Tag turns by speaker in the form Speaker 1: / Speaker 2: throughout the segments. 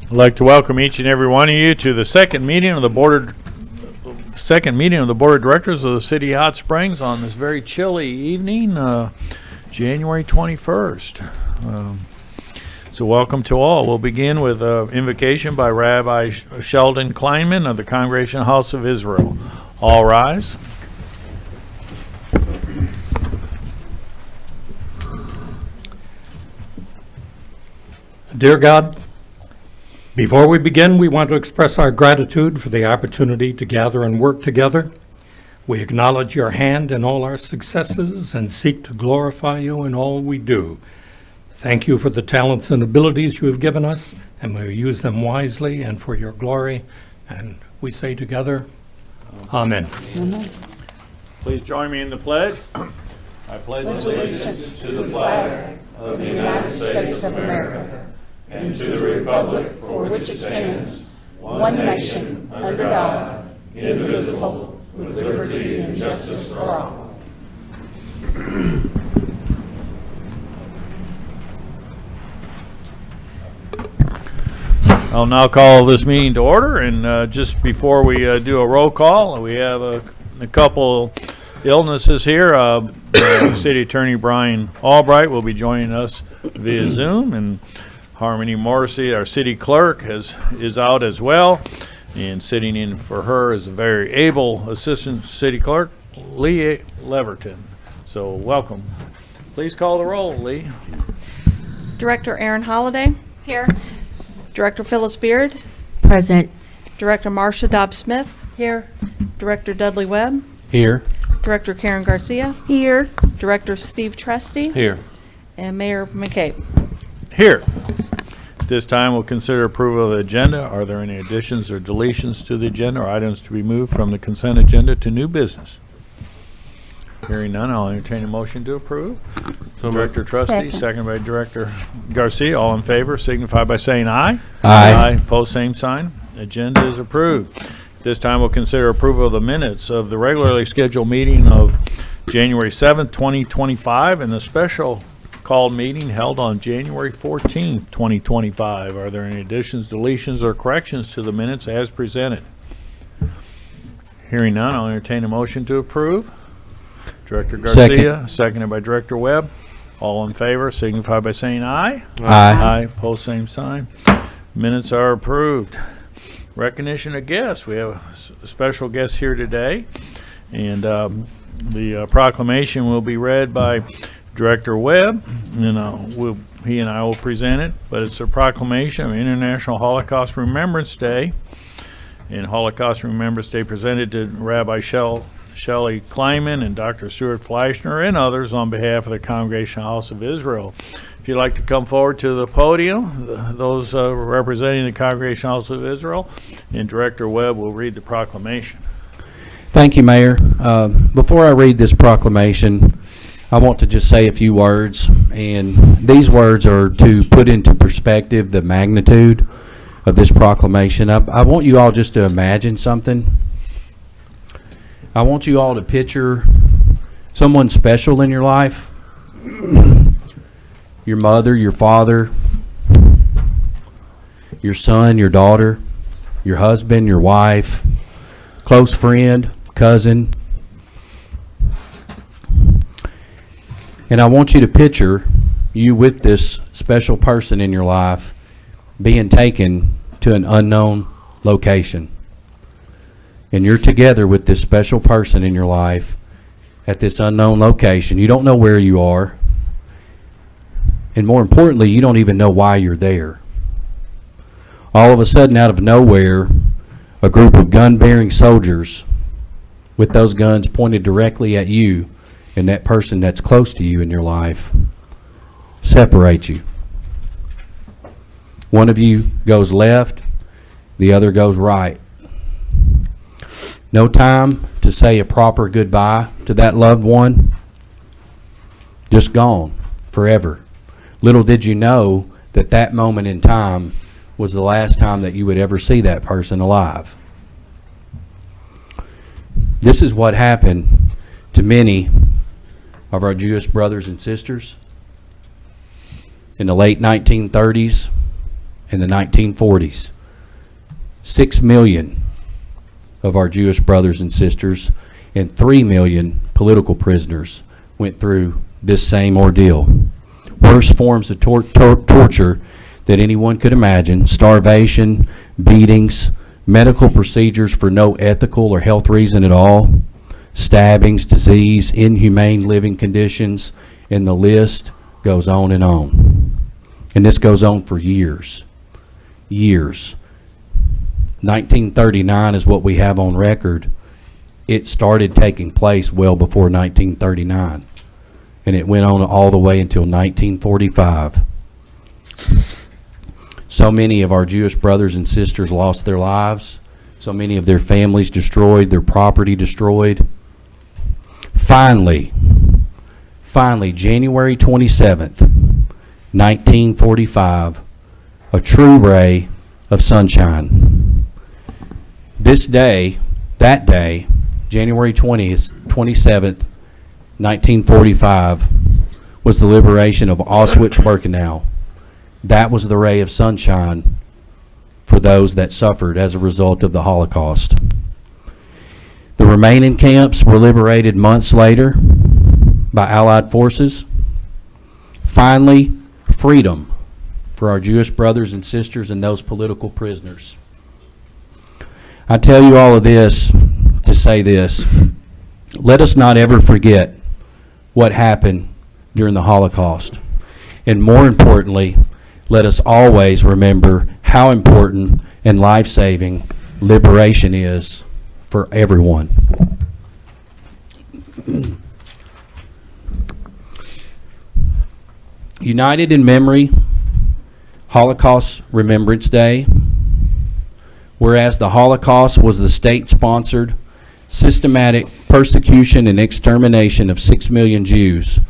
Speaker 1: I'd like to welcome each and every one of you to the second meeting of the board of directors of the City of Hot Springs on this very chilly evening, January 21st. So welcome to all. We'll begin with an invocation by Rabbi Sheldon Kleinman of the Congregational House of Israel. All rise.
Speaker 2: Dear God, before we begin, we want to express our gratitude for the opportunity to gather and work together. We acknowledge your hand in all our successes and seek to glorify you in all we do. Thank you for the talents and abilities you have given us, and may we use them wisely and for your glory. And we say together, Amen.
Speaker 1: Please join me in the pledge. I pledge allegiance to the flag of the United States of America and to the republic for which it stands, one nation, under God, indivisible, with liberty and justice for all. I'll now call this meeting to order, and just before we do a roll call, we have a couple illnesses here. City Attorney Brian Albright will be joining us via Zoom, and Harmony Morrissey, our city clerk, is out as well, and sitting in for her is a very able assistant city clerk, Lee Leverton. So welcome. Please call the roll, Lee.
Speaker 3: Director Aaron Holliday.
Speaker 4: Here.
Speaker 3: Director Phyllis Beard.
Speaker 4: Present.
Speaker 3: Director Marcia Dobbs-Smith.
Speaker 4: Here.
Speaker 3: Director Dudley Webb.
Speaker 5: Here.
Speaker 3: Director Karen Garcia.
Speaker 4: Here.
Speaker 3: Director Steve Trusty.
Speaker 5: Here.
Speaker 3: And Mayor McCabe.
Speaker 1: Here. At this time, we'll consider approval of the agenda. Are there any additions or deletions to the agenda or items to be moved from the consent agenda to new business? Hearing none, I'll entertain a motion to approve.
Speaker 5: So
Speaker 1: Director Trustee,
Speaker 4: Second.
Speaker 1: second by Director Garcia. All in favor signify by saying aye.
Speaker 5: Aye.
Speaker 1: Pose same sign. Agenda is approved. This time we'll consider approval of the minutes of the regularly scheduled meeting of January 7th, 2025, and the special called meeting held on January 14th, 2025. Are there any additions, deletions, or corrections to the minutes as presented? Hearing none, I'll entertain a motion to approve. Director Garcia, seconded by Director Webb. All in favor signify by saying aye.
Speaker 5: Aye.
Speaker 1: Pose same sign. Minutes are approved. Recognition of guests. We have a special guest here today, and the proclamation will be read by Director Webb, and he and I will present it, but it's a proclamation of International Holocaust Remembrance Day, and Holocaust Remembrance Day presented to Rabbi Shelley Kleinman and Dr. Stuart Fleischner and others on behalf of the Congregational House of Israel. If you'd like to come forward to the podium, those representing the Congregational House of Israel, and Director Webb will read the proclamation.
Speaker 5: Thank you, Mayor. Before I read this proclamation, I want to just say a few words, and these words are to put into perspective the magnitude of this proclamation. I want you all just to imagine something. I want you all to picture someone special in your life. Your mother, your father, your son, your daughter, your husband, your wife, close friend, cousin. And I want you to picture you with this special person in your life being taken to an unknown location. And you're together with this special person in your life at this unknown location. You don't know where you are. And more importantly, you don't even know why you're there. All of a sudden, out of nowhere, a group of gun-bearing soldiers with those guns pointed directly at you and that person that's close to you in your life separate you. One of you goes left, the other goes right. No time to say a proper goodbye to that loved one. Just gone forever. Little did you know that that moment in time was the last time that you would ever see that person alive. This is what happened to many of our Jewish brothers and sisters in the late 1930s in the 1940s. 6 million of our Jewish brothers and sisters and 3 million political prisoners went through this same ordeal. Worst forms of torture that anyone could imagine: starvation, beatings, medical procedures for no ethical or health reason at all, stabbings, disease, inhumane living conditions, and the list goes on and on. And this goes on for years. Years. 1939 is what we have on record. It started taking place well before 1939, and it went on all the way until 1945. So many of our Jewish brothers and sisters lost their lives. So many of their families destroyed, their property destroyed. Finally, January 27th, 1945, a true ray of sunshine. This day, that day, January 27th, 1945, was the liberation of Auschwitz-Birkenau. That was the ray of sunshine for those that suffered as a result of the Holocaust. The remaining camps were liberated months later by Allied forces. Finally, freedom for our Jewish brothers and sisters and those political prisoners. I tell you all of this to say this: let us not ever forget what happened during the Holocaust. And more importantly, let us always remember how important and life-saving liberation is for everyone. United in Memory, Holocaust Remembrance Day. Whereas the Holocaust was the state-sponsored, systematic persecution and extermination of 6 million Jews,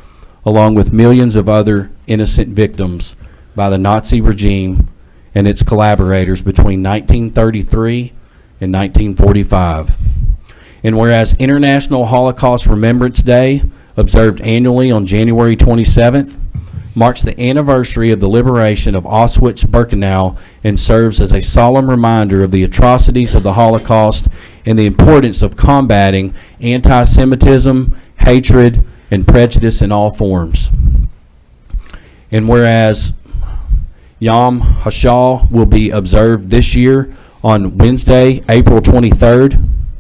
Speaker 5: along with millions of other innocent victims by the Nazi regime and its collaborators between 1933 and 1945. And whereas International Holocaust Remembrance Day, observed annually on January 27th, marks the anniversary of the liberation of Auschwitz-Birkenau and serves as a solemn reminder of the atrocities of the Holocaust and the importance of combating anti-Semitism, hatred, and prejudice in all forms. And whereas Yom HaShoah will be observed this year on Wednesday, April 23rd,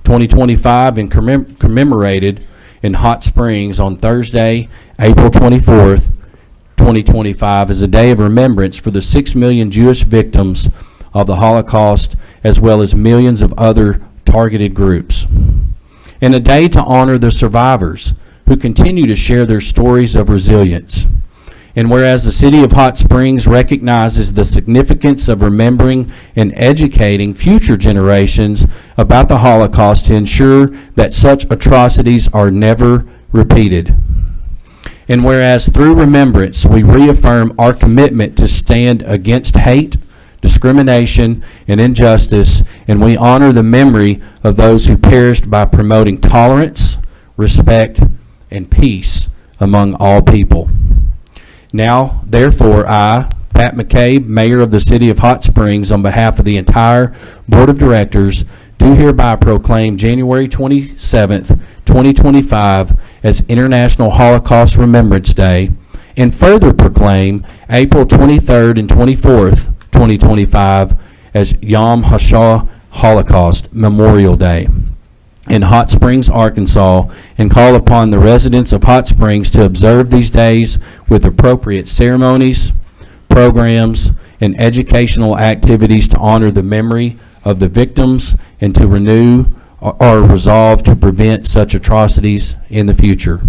Speaker 5: 2025, and commemorated in Hot Springs on Thursday, April 24th, 2025, is a day of remembrance for the 6 million Jewish victims of the Holocaust, as well as millions of other targeted groups. And a day to honor the survivors who continue to share their stories of resilience. And whereas the City of Hot Springs recognizes the significance of remembering and educating future generations about the Holocaust to ensure that such atrocities are never repeated. And whereas through remembrance we reaffirm our commitment to stand against hate, discrimination, and injustice, and we honor the memory of those who perished by promoting tolerance, respect, and peace among all people. Now, therefore, I, Pat McCabe, Mayor of the City of Hot Springs, on behalf of the entire Board of Directors, do hereby proclaim January 27th, 2025 as International Holocaust Remembrance Day, and further proclaim April 23rd and 24th, 2025 as Yom HaShoah Holocaust Memorial Day in Hot Springs, Arkansas, and call upon the residents of Hot Springs to observe these days with appropriate ceremonies, programs, and educational activities to honor the memory of the victims and to renew our resolve to prevent such atrocities in the future.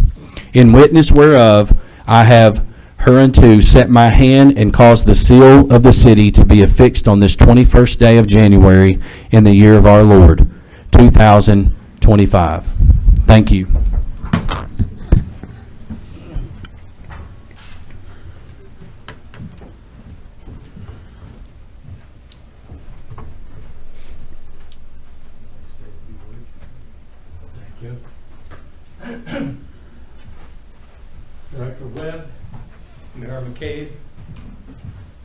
Speaker 5: In witness whereof, I have hereunto set my hand and caused the seal of the city to be affixed on this 21st day of January in the year of our Lord, 2025. Thank you.
Speaker 2: Director Webb, Mayor McCabe,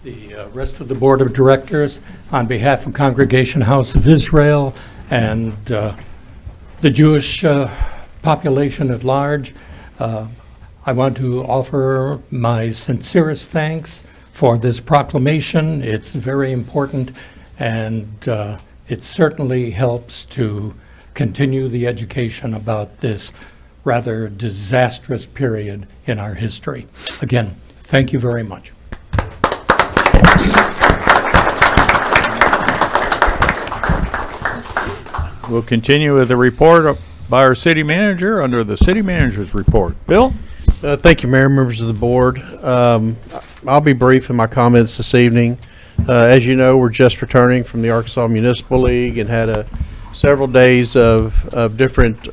Speaker 2: the rest of the Board of Directors, on behalf of Congregation House of Israel and the Jewish population at large, I want to offer my sincerest thanks for this proclamation. It's very important, and it certainly helps to continue the education about this rather disastrous period in our history. Again, thank you very much.
Speaker 1: We'll continue with the report by our city manager under the city manager's report. Bill?
Speaker 4: Thank you, Mayor, members of the board. I'll be brief in my comments this evening. As you know, we're just returning from the Arkansas Municipal League and had several days of different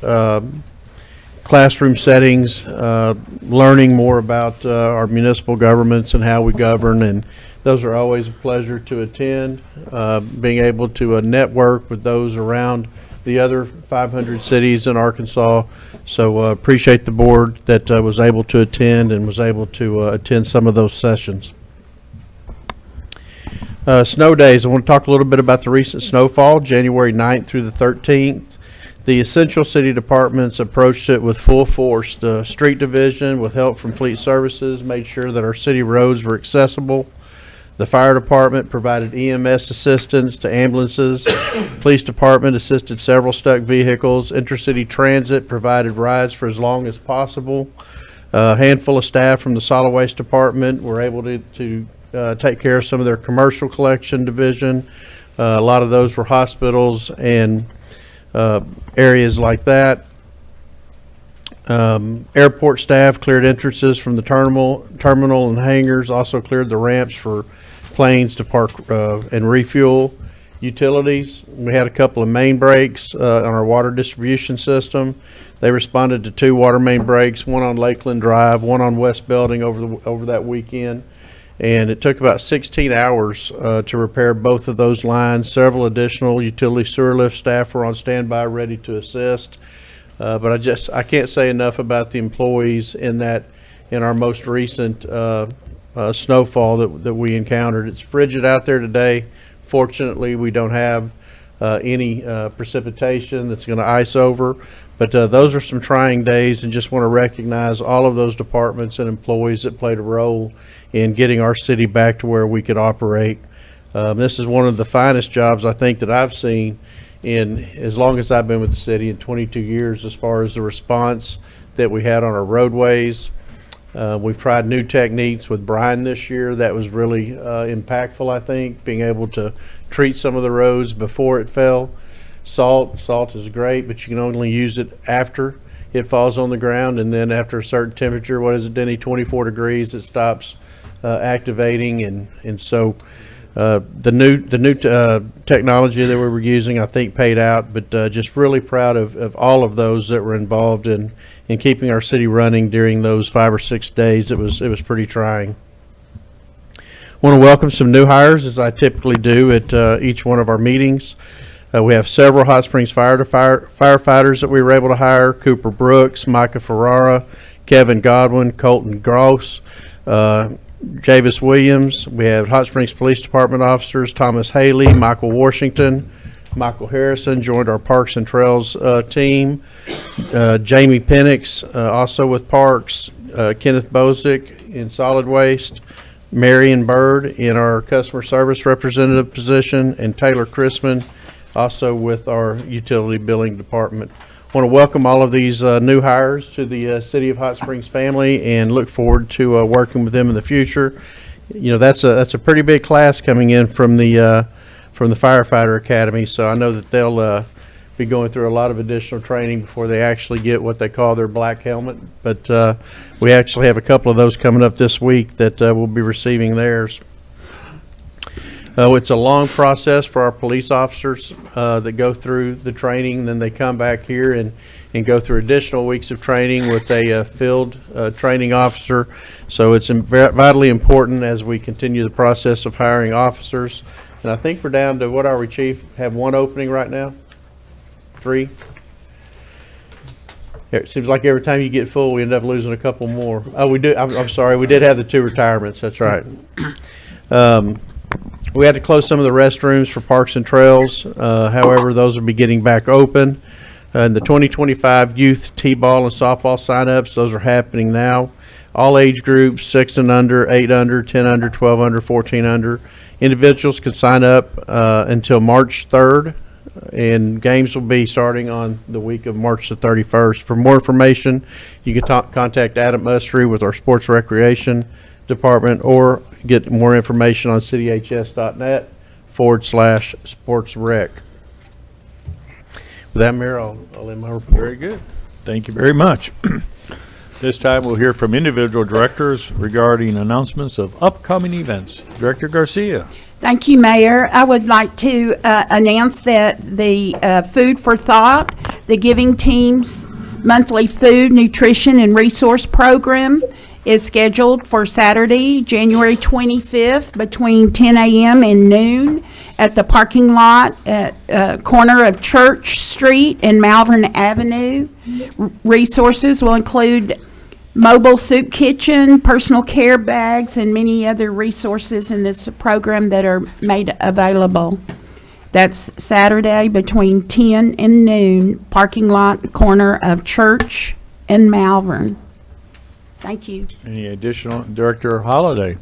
Speaker 4: classroom settings, learning more about our municipal governments and how we govern, and those are always a pleasure to attend. Being able to network with those around the other 500 cities in Arkansas. So appreciate the board that was able to attend and was able to attend some of those sessions. Snow days, I want to talk a little bit about the recent snowfall, January 9th through the 13th. The essential city departments approached it with full force. The street division, with help from Fleet Services, made sure that our city roads were accessible. The fire department provided EMS assistance to ambulances. Police department assisted several stuck vehicles. Intercity Transit provided rides for as long as possible. A handful of staff from the solid waste department were able to take care of some of their commercial collection division. A lot of those were hospitals and areas like that. Airport staff cleared entrances from the terminal and hangars, also cleared the ramps for planes to park and refuel. Utilities, we had a couple of main breaks on our water distribution system. They responded to 2 water main breaks, one on Lakeland Drive, one on West Belding over that weekend. And it took about 16 hours to repair both of those lines. Several additional utility sewer lift staff were on standby ready to assist. But I can't say enough about the employees in our most recent snowfall that we encountered. It's frigid out there today. Fortunately, we don't have any precipitation that's going to ice over. But those are some trying days, and just want to recognize all of those departments and employees that played a role in getting our city back to where we could operate. This is one of the finest jobs I think that I've seen in as long as I've been with the city, in 22 years, as far as the response that we had on our roadways. We've tried new techniques with brine this year. That was really impactful, I think, being able to treat some of the roads before it fell. Salt is great, but you can only use it after it falls on the ground, and then after a certain temperature, what is it, Denny, 24 degrees, it stops activating, and so the new technology that we were using, I think, paid out. But just really proud of all of those that were involved in keeping our city running during those 5 or 6 days. It was pretty trying. Want to welcome some new hires, as I typically do at each one of our meetings. We have several Hot Springs firefighters that we were able to hire: Cooper Brooks, Micah Ferrara, Kevin Godwin, Colton Gross, Javis Williams. We have Hot Springs Police Department officers: Thomas Haley, Michael Washington, Michael Harrison joined our Parks and Trails team. Jamie Penix, also with Parks, Kenneth Bozick in Solid Waste, Marion Bird in our Customer Service Representative position, and Taylor Chrisman also with our Utility Billing Department. Want to welcome all of these new hires to the City of Hot Springs family, and look forward to working with them in the future. You know, that's a pretty big class coming in from the Firefighter Academy, so I know that they'll be going through a lot of additional training before they actually get what they call their black helmet. But we actually have a couple of those coming up this week that will be receiving theirs. It's a long process for our police officers that go through the training, then they come back here and go through additional weeks of training with a field training officer. So it's vitally important as we continue the process of hiring officers. And I think we're down to, what are we, Chief? Have 1 opening right now? 3? It seems like every time you get full, we end up losing a couple more. Oh, we do. I'm sorry. We did have the 2 retirements. That's right. We had to close some of the restrooms for Parks and Trails. However, those will be getting back open. And the 2025 youth T-ball and softball signups, those are happening now. All age groups, 6 and under, 8 under, 10 under, 12 under, 14 under. Individuals can sign up until March 3rd, and games will be starting on the week of March the 31st. For more information, you can contact Adam Ustry with our Sports Recreation Department, or get more information on cityhs.net/sportsrec. With that, Mayor, I'll end my report.
Speaker 1: Very good. Thank you very much. This time we'll hear from individual directors regarding announcements of upcoming events. Director Garcia.
Speaker 6: Thank you, Mayor. I would like to announce that the Food for Thought, the Giving Team's monthly food, nutrition, and resource program is scheduled for Saturday, January 25th, between 10 a.m. and noon at the parking lot at corner of Church Street and Malvern Avenue. Resources will include mobile soup kitchen, personal care bags, and many other resources in this program that are made available. That's Saturday between 10 and noon, parking lot, corner of Church and Malvern. Thank you.
Speaker 1: Any additional? Director Holliday.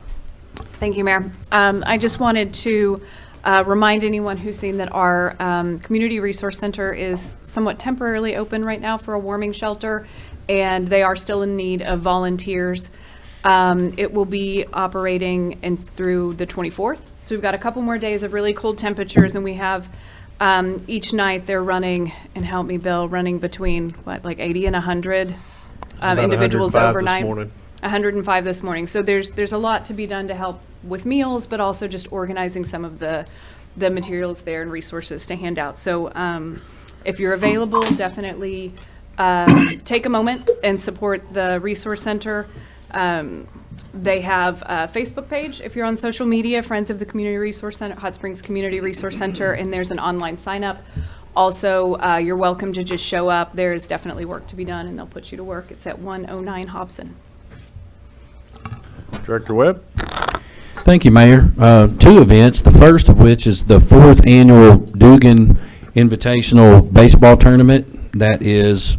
Speaker 7: Thank you, Mayor. I just wanted to remind anyone who's seen that our Community Resource Center is somewhat temporarily open right now for a warming shelter, and they are still in need of volunteers. It will be operating through the 24th. So we've got a couple more days of really cold temperatures, and we have each night they're running, and help me, Bill, running between like 80 and 100 individuals
Speaker 4: 105
Speaker 7: overnight.
Speaker 4: this morning.
Speaker 7: 105 this morning. So there's a lot to be done to help with meals, but also just organizing some of the materials there and resources to hand out. So if you're available, definitely take a moment and support the Resource Center. They have a Facebook page if you're on social media, Friends of the Community Resource Center, Hot Springs Community Resource Center, and there's an online sign up. Also, you're welcome to just show up. There is definitely work to be done, and they'll put you to work. It's at 109 Hobson.
Speaker 1: Director Webb.
Speaker 5: Thank you, Mayor. Two events, the first of which is the 4th annual Dugan Invitational Baseball Tournament. That is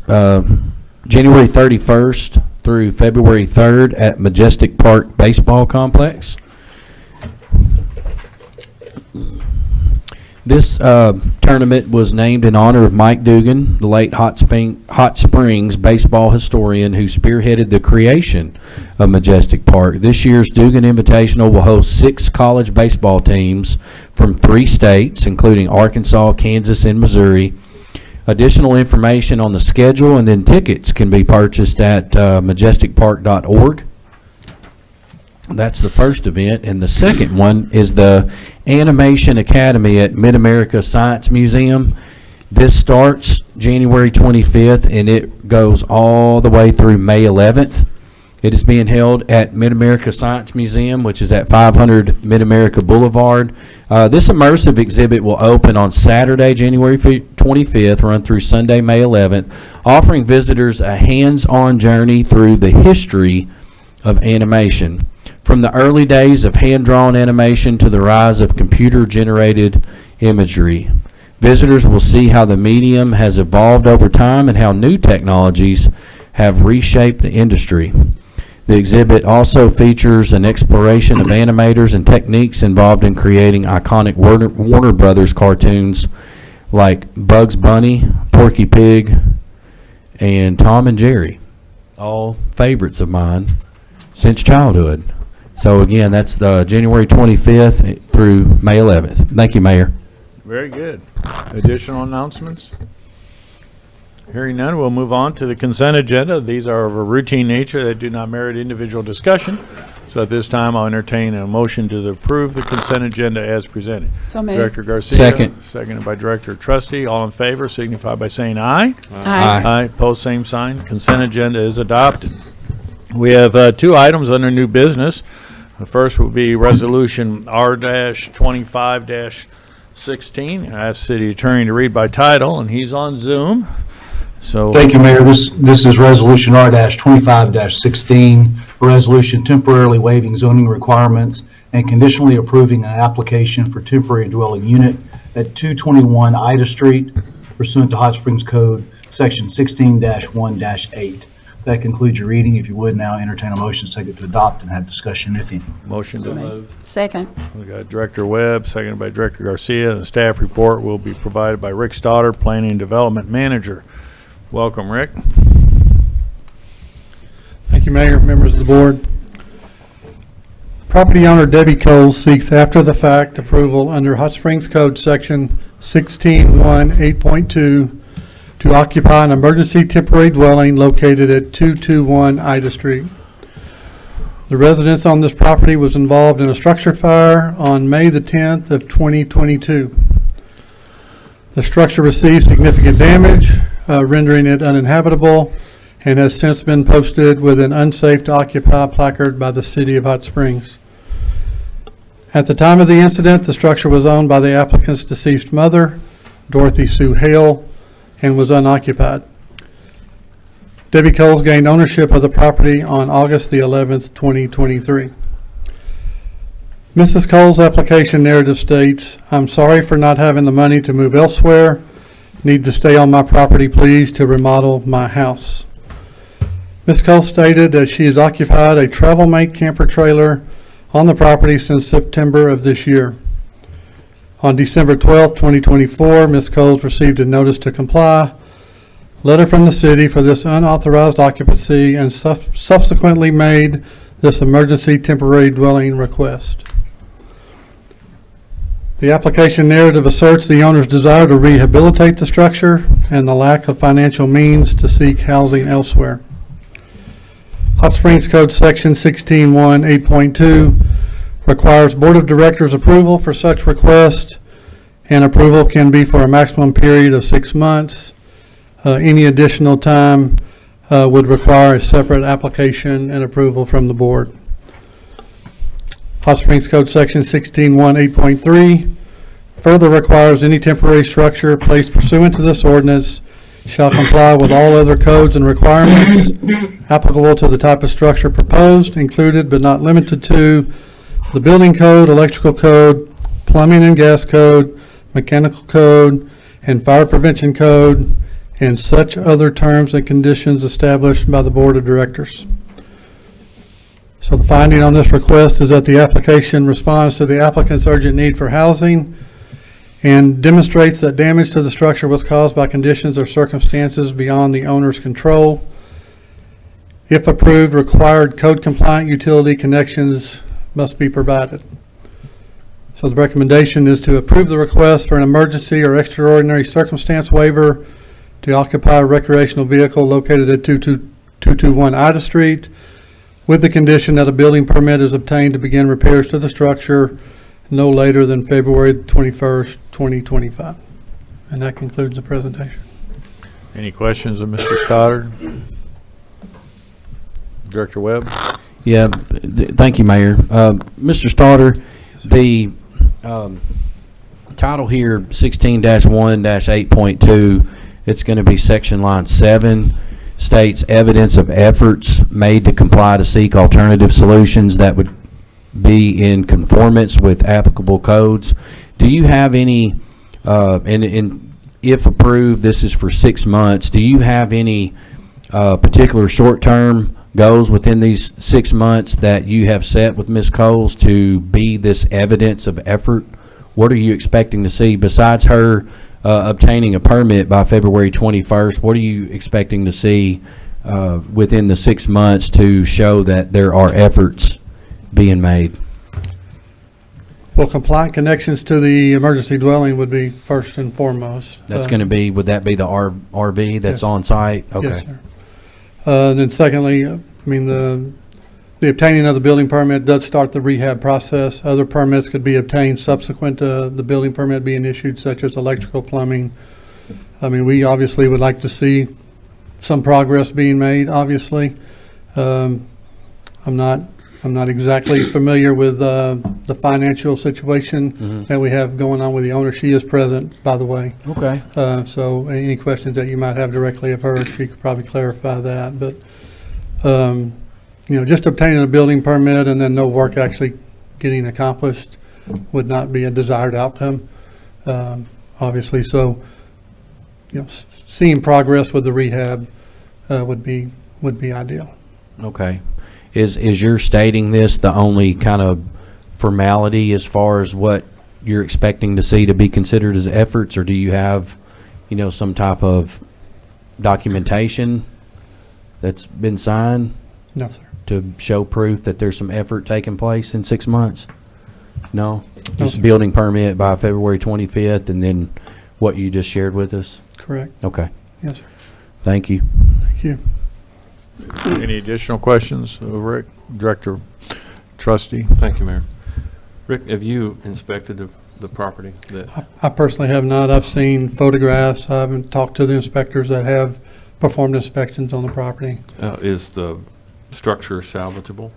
Speaker 5: January 31st through February 3rd at Majestic Park Baseball Complex. This tournament was named in honor of Mike Dugan, the late Hot Springs baseball historian who spearheaded the creation of Majestic Park. This year's Dugan Invitational will host 6 college baseball teams from 3 states, including Arkansas, Kansas, and Missouri. Additional information on the schedule and then tickets can be purchased at majesticpark.org. That's the first event. And the second one is the Animation Academy at Mid-America Science Museum. This starts January 25th and it goes all the way through May 11th. It is being held at Mid-America Science Museum, which is at 500 Mid-America Boulevard. This immersive exhibit will open on Saturday, January 25th, run through Sunday, May 11th, offering visitors a hands-on journey through the history of animation. From the early days of hand-drawn animation to the rise of computer-generated imagery. Visitors will see how the medium has evolved over time and how new technologies have reshaped the industry. The exhibit also features an exploration of animators and techniques involved in creating iconic Warner Brothers cartoons like Bugs Bunny, Porky Pig, and Tom and Jerry. All favorites of mine since childhood. So again, that's the January 25th through May 11th. Thank you, Mayor.
Speaker 1: Very good. Additional announcements? Hearing none, we'll move on to the consent agenda. These are of a routine nature that do not merit individual discussion. So at this time, I'll entertain a motion to approve the consent agenda as presented.
Speaker 7: So moved.
Speaker 1: Director Garcia.
Speaker 5: Second.
Speaker 1: Seconded by Director Trustee. All in favor signify by saying aye.
Speaker 5: Aye.
Speaker 1: Aye. Pose same sign. Consent agenda is adopted. We have 2 items under new business. The first will be Resolution R-25-16. I ask City Attorney to read by title, and he's on Zoom. So,
Speaker 8: Thank you, Mayor. This is Resolution R-25-16, a resolution temporarily waiving zoning requirements and conditionally approving an application for temporary dwelling unit at 221 Ida Street pursuant to Hot Springs Code, Section 16-1-8. That concludes your reading. If you would now entertain a motion to take it to adopt and have discussion, if any.
Speaker 1: motion to,
Speaker 6: Second.
Speaker 1: we got Director Webb, seconded by Director Garcia. The staff report will be provided by Rick Stoddard, Planning and Development Manager. Welcome, Rick.
Speaker 9: Thank you, Mayor, members of the board. Property owner Debbie Coles seeks after-the-fact approval under Hot Springs Code Section 16-1-8.2 to occupy an emergency temporary dwelling located at 221 Ida Street. The residence on this property was involved in a structure fire on May the 10th of 2022. The structure received significant damage, rendering it uninhabitable, and has since been posted with an unsafe to occupy placard by the City of Hot Springs. At the time of the incident, the structure was owned by the applicant's deceased mother, Dorothy Sue Hale, and was unoccupied. Debbie Coles gained ownership of the property on August the 11th, 2023. Mrs. Coles' application narrative states, "I'm sorry for not having the money to move elsewhere. Need to stay on my property, please, to remodel my house." Ms. Coles stated that she has occupied a Travel Mate camper trailer on the property since September of this year. On December 12, 2024, Ms. Coles received a notice to comply letter from the city for this unauthorized occupancy and subsequently made this emergency temporary dwelling request. The application narrative asserts the owner's desire to rehabilitate the structure and the lack of financial means to seek housing elsewhere. Hot Springs Code Section 16-1-8.2 requires Board of Directors approval for such request, and approval can be for a maximum period of 6 months. Any additional time would require a separate application and approval from the board. Hot Springs Code Section 16-1-8.3 further requires any temporary structure placed pursuant to this ordinance shall comply with all other codes and requirements applicable to the type of structure proposed, included but not limited to the building code, electrical code, plumbing and gas code, mechanical code, and fire prevention code, and such other terms and conditions established by the Board of Directors. So the finding on this request is that the application responds to the applicant's urgent need for housing and demonstrates that damage to the structure was caused by conditions or circumstances beyond the owner's control. If approved, required code-compliant utility connections must be provided. So the recommendation is to approve the request for an emergency or extraordinary circumstance waiver to occupy a recreational vehicle located at 221 Ida Street, with the condition that a building permit is obtained to begin repairs to the structure no later than February 21st, 2025. And that concludes the presentation.
Speaker 1: Any questions of Mr. Stoddard? Director Webb?
Speaker 5: Yeah, thank you, Mayor. Mr. Stoddard, the title here, 16-1-8.2, it's going to be section line 7, states evidence of efforts made to comply to seek alternative solutions that would be in conformance with applicable codes. Do you have any, and if approved, this is for 6 months, do you have any particular short-term goals within these 6 months that you have set with Ms. Coles to be this evidence of effort? What are you expecting to see besides her obtaining a permit by February 21st? What are you expecting to see within the 6 months to show that there are efforts being made?
Speaker 9: Well, compliant connections to the emergency dwelling would be first and foremost.
Speaker 5: That's going to be, would that be the RV that's
Speaker 9: Yes.
Speaker 5: on site? Okay.
Speaker 9: Yes, sir. And then secondly, I mean, the obtaining of the building permit does start the rehab process. Other permits could be obtained subsequent to the building permit being issued, such as electrical, plumbing. I mean, we obviously would like to see some progress being made, obviously. I'm not I'm not exactly familiar with the financial situation that we have going on with the owner. She is present, by the way.
Speaker 5: Okay.
Speaker 9: So any questions that you might have directly of her, she could probably clarify that. But, just obtaining a building permit and then no work actually getting accomplished would not be a desired outcome, obviously. So, seeing progress with the rehab would be ideal.
Speaker 5: Okay. Is your stating this the only kind of formality as far as what you're expecting to see to be considered as efforts, or do you have, some type of documentation that's been signed
Speaker 9: No, sir.
Speaker 5: to show proof that there's some effort taking place in 6 months? No?
Speaker 9: No,
Speaker 5: Just
Speaker 9: sir.
Speaker 5: building permit by February 25th, and then what you just shared with us?
Speaker 9: Correct.
Speaker 5: Okay.
Speaker 9: Yes, sir.
Speaker 5: Thank you.
Speaker 9: Thank you.
Speaker 1: Any additional questions, Rick, Director Trustee?
Speaker 10: Thank you, Mayor. Rick, have you inspected the property?
Speaker 9: I personally have not. I've seen photographs. I haven't talked to the inspectors that have performed inspections on the property.
Speaker 10: Is the structure salvageable?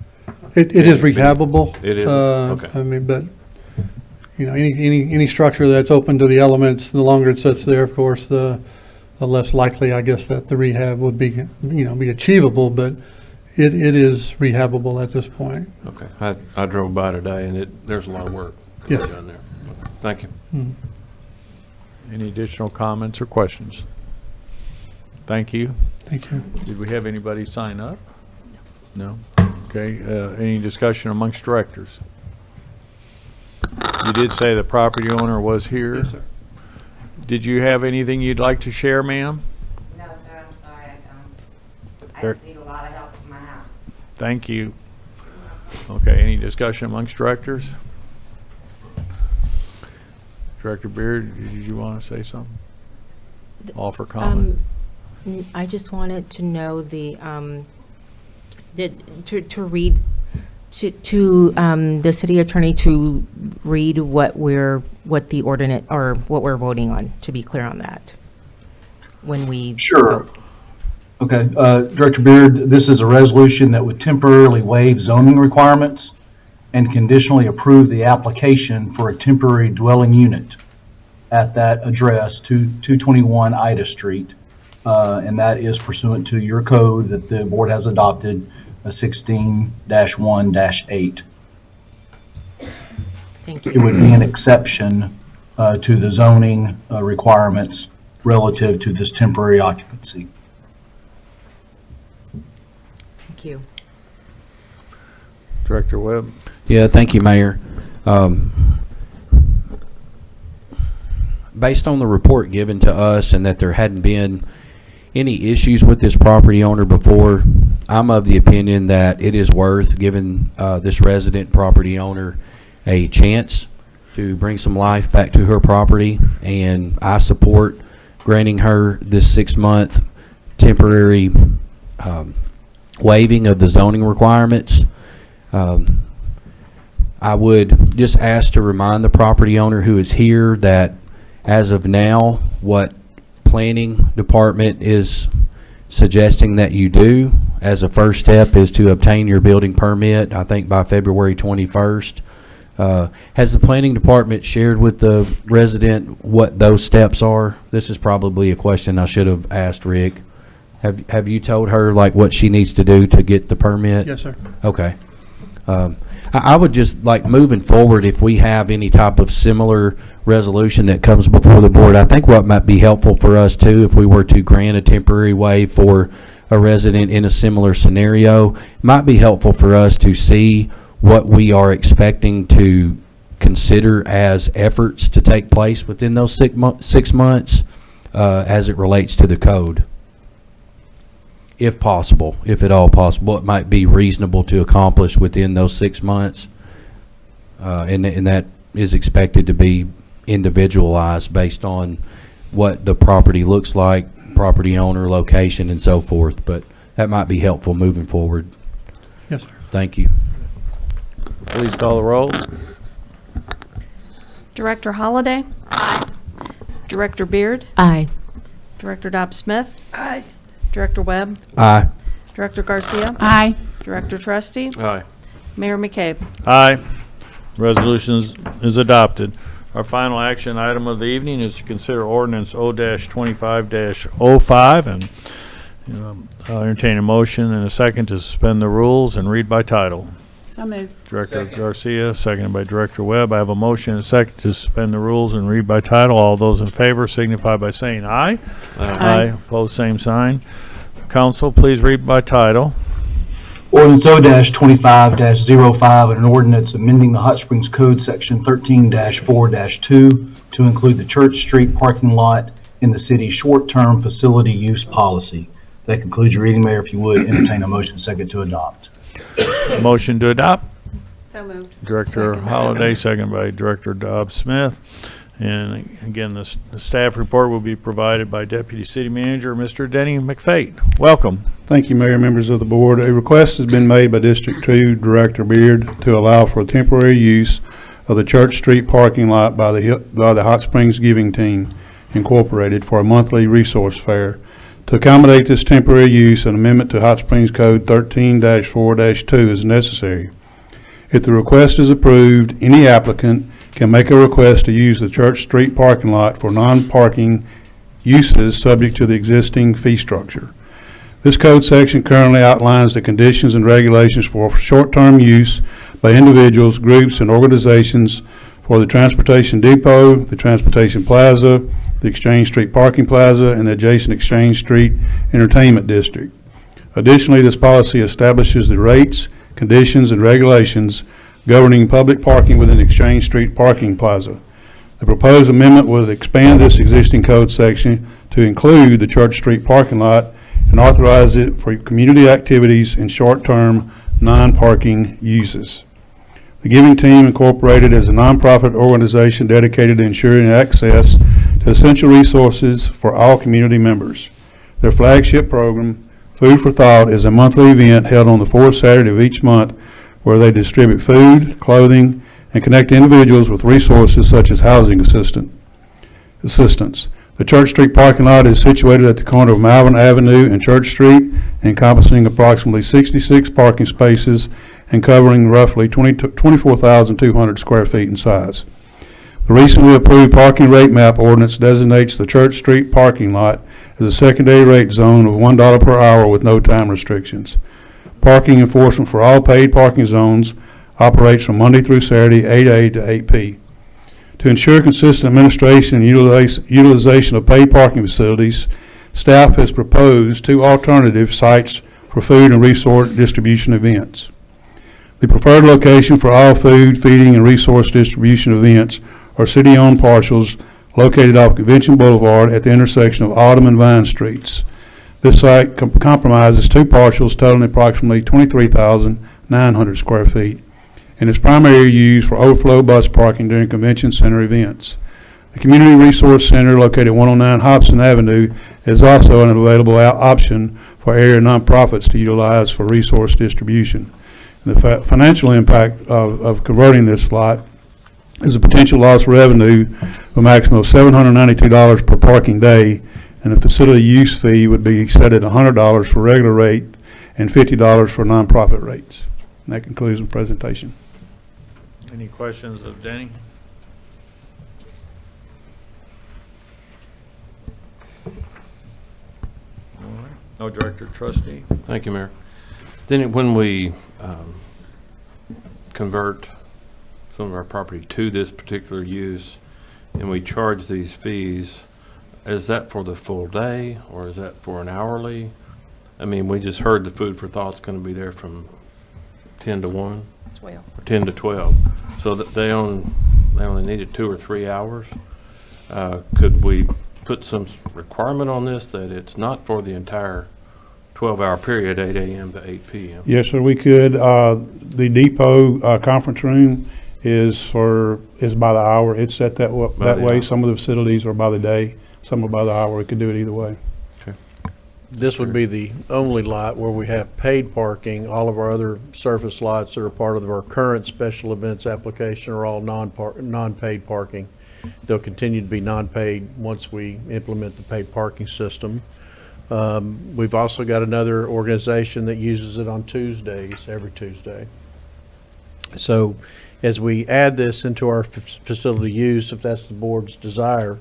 Speaker 9: It is rehabable.
Speaker 10: It is? Okay.
Speaker 9: I mean, but, any structure that's open to the elements, the longer it sits there, of course, the less likely, I guess, that the rehab would be, be achievable, but it is rehabable at this point.
Speaker 10: Okay. I drove by today, and there's a lot of work
Speaker 9: Yes.
Speaker 10: done there. Thank you.
Speaker 1: Any additional comments or questions? Thank you.
Speaker 9: Thank you.
Speaker 1: Did we have anybody sign up? No? Okay, any discussion amongst directors? You did say the property owner was here?
Speaker 9: Yes, sir.
Speaker 1: Did you have anything you'd like to share, ma'am?
Speaker 11: No, sir, I'm sorry, I don't. I
Speaker 1: There-
Speaker 11: just need a lot of help in my house.
Speaker 1: Thank you. Okay, any discussion amongst directors? Director Beard, did you want to say something? Offer comment?
Speaker 12: I just wanted to know to read, to the city attorney to read what the ordinance, or what we're voting on, to be clear on that, when we
Speaker 8: Sure.
Speaker 12: vote.
Speaker 8: Okay, Director Beard, this is a resolution that would temporarily waive zoning requirements and conditionally approve the application for a temporary dwelling unit at that address, 221 Ida Street. And that is pursuant to your code that the board has adopted, 16-1-8.
Speaker 12: Thank
Speaker 8: It
Speaker 12: you.
Speaker 8: would be an exception to the zoning requirements relative to this temporary occupancy.
Speaker 12: Thank you.
Speaker 1: Director Webb?
Speaker 5: Yeah, thank you, Mayor. Based on the report given to us and that there hadn't been any issues with this property owner before, I'm of the opinion that it is worth giving this resident property owner a chance to bring some life back to her property, and I support granting her this 6-month temporary waiving of the zoning requirements. I would just ask to remind the property owner who is here that as of now, what planning department is suggesting that you do as a first step is to obtain your building permit, I think by February 21st. Has the planning department shared with the resident what those steps are? This is probably a question I should have asked Rick. Have you told her like what she needs to do to get the permit?
Speaker 9: Yes, sir.
Speaker 5: Okay. I would just like moving forward, if we have any type of similar resolution that comes before the board, I think what might be helpful for us too, if we were to grant a temporary waive for a resident in a similar scenario, might be helpful for us to see what we are expecting to consider as efforts to take place within those 6 months as it relates to the code. If possible, if at all possible, it might be reasonable to accomplish within those 6 months. And that is expected to be individualized based on what the property looks like, property owner, location, and so forth. But that might be helpful moving forward.
Speaker 9: Yes, sir.
Speaker 5: Thank you.
Speaker 1: Please call the roll.
Speaker 3: Director Holliday? Director Beard?
Speaker 12: Aye.
Speaker 3: Director Dobb-Smith? Director Webb?
Speaker 5: Aye.
Speaker 3: Director Garcia?
Speaker 6: Aye.
Speaker 3: Director Trustee?
Speaker 10: Aye.
Speaker 3: Mayor McCabe.
Speaker 1: Aye. Resolution is adopted. Our final action item of the evening is to consider ordinance O-25-05 and I'll entertain a motion and a second to suspend the rules and read by title.
Speaker 6: So moved.
Speaker 1: Director Garcia, seconded by Director Webb. I have a motion and a second to suspend the rules and read by title. All those in favor signify by saying aye.
Speaker 3: Aye.
Speaker 1: Opposed, same sign. Council, please read by title.
Speaker 8: Ordinance O-25-05, an ordinance amending the Hot Springs Code, Section 13-4-2, to include the Church Street parking lot in the city's short-term facility use policy. That concludes your reading, Mayor. If you would, entertain a motion second to adopt.
Speaker 1: Motion to adopt.
Speaker 7: So moved.
Speaker 1: Director Holliday, seconded by Director Dobbs Smith. And again, the staff report will be provided by Deputy City Manager, Mr. Denny McFate. Welcome.
Speaker 13: Thank you, Mayor, members of the board. A request has been made by District 2 Director Beard to allow for temporary use of the Church Street parking lot by the Hot Springs Giving Team Incorporated for a monthly resource fair. To accommodate this temporary use, an amendment to Hot Springs Code 13-4-2 is necessary. If the request is approved, any applicant can make a request to use the Church Street parking lot for non-parking uses subject to the existing fee structure. This code section currently outlines the conditions and regulations for short-term use by individuals, groups, and organizations for the Transportation Depot, the Transportation Plaza, the Exchange Street Parking Plaza, and the adjacent Exchange Street Entertainment District. Additionally, this policy establishes the rates, conditions, and regulations governing public parking within Exchange Street Parking Plaza. The proposed amendment would expand this existing code section to include the Church Street parking lot and authorize it for community activities and short-term non-parking uses. The Giving Team Incorporated is a nonprofit organization dedicated to ensuring access to essential resources for all community members. Their flagship program, Food for Thought, is a monthly event held on the fourth Saturday of each month where they distribute food, clothing, and connect individuals with resources such as housing assistance. The Church Street parking lot is situated at the corner of Malvern Avenue and Church Street, encompassing approximately 66 parking spaces and covering roughly 24,200 square feet in size. The recently approved parking rate map ordinance designates the Church Street parking lot as a secondary rate zone of $1 per hour with no time restrictions. Parking enforcement for all paid parking zones operates from Monday through Saturday, 8 A to 8 P. To ensure consistent administration and utilization of paid parking facilities, staff has proposed two alternative sites for food and resource distribution events. The preferred location for all food, feeding, and resource distribution events are city-owned parcels located off Convention Boulevard at the intersection of Autumn and Vine Streets. This site compromises two parcels totaling approximately 23,900 square feet and is primarily used for overflow bus parking during convention center events. The Community Resource Center, located at 109 Hobson Avenue, is also an available option for area nonprofits to utilize for resource distribution. The financial impact of converting this lot is a potential loss of revenue of a maximum of $792 per parking day, and the facility use fee would be set at $100 for regular rate and $50 for nonprofit rates. And that concludes the presentation.
Speaker 1: Any questions of Denny? All right. No, Director Trustee.
Speaker 10: Thank you, Mayor. Then when we convert some of our property to this particular use and we charge these fees, is that for the full day or is that for an hourly? I mean, we just heard the Food for Thought's going to be there from 10 to 1?
Speaker 3: 12.
Speaker 10: Or 10 to 12. So that they only needed 2 or 3 hours. Could we put some requirement on this that it's not for the entire 12-hour period, 8 a.m. to 8 p.m.?
Speaker 13: Yes, sir, we could. The depot conference room is by the hour. It's set that way.
Speaker 10: hour.
Speaker 13: Some of the facilities are by the day, some are by the hour. We could do it either way.
Speaker 4: This would be the only lot where we have paid parking. All of our other surface lots that are part of our current special events application are all non-paid parking. They'll continue to be non-paid once we implement the paid parking system. We've also got another organization that uses it on Tuesdays, every Tuesday. So as we add this into our facility use, if that's the board's desire,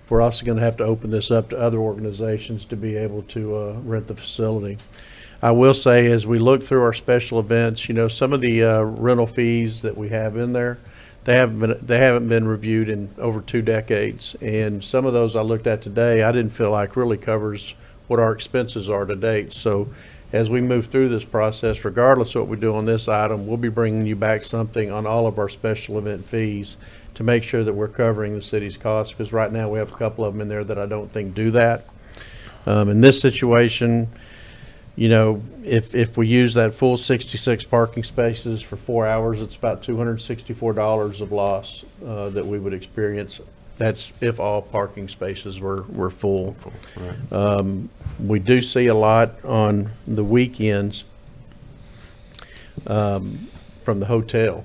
Speaker 4: we're also going to have to open this up to other organizations to be able to rent the facility. I will say, as we look through our special events, you know, some of the rental fees that we have in there, they haven't been reviewed in over 2 decades. And some of those I looked at today, I didn't feel like really covers what our expenses are to date. So as we move through this process, regardless of what we do on this item, we'll be bringing you back something on all of our special event fees to make sure that we're covering the city's costs, because right now we have a couple of them in there that I don't think do that. In this situation, you know, if we use that full 66 parking spaces for 4 hours, it's about $264 of loss that we would experience. That's if all parking spaces were full.
Speaker 10: Right.
Speaker 4: We do see a lot on the weekends from the hotel.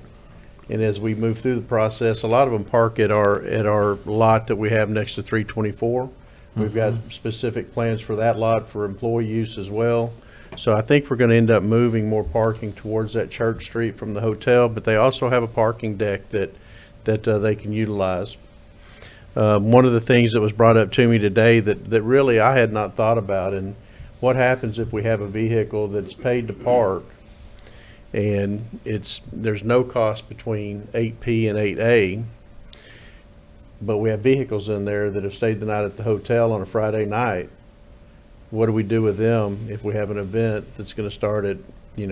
Speaker 4: And as we move through the process, a lot of them park at our lot that we have next to 324. We've got specific plans for that lot for employee use as well. So I think we're going to end up moving more parking towards that Church Street from the hotel, but they also have a parking deck that they can utilize. One of the things that was brought up to me today that really I had not thought about, and what happens if we have a vehicle that's paid to park and there's no cost between 8P and 8A, but we have vehicles in there that have stayed the night at the hotel on a Friday night. What do we do with them if we have an event that's going to start at, 8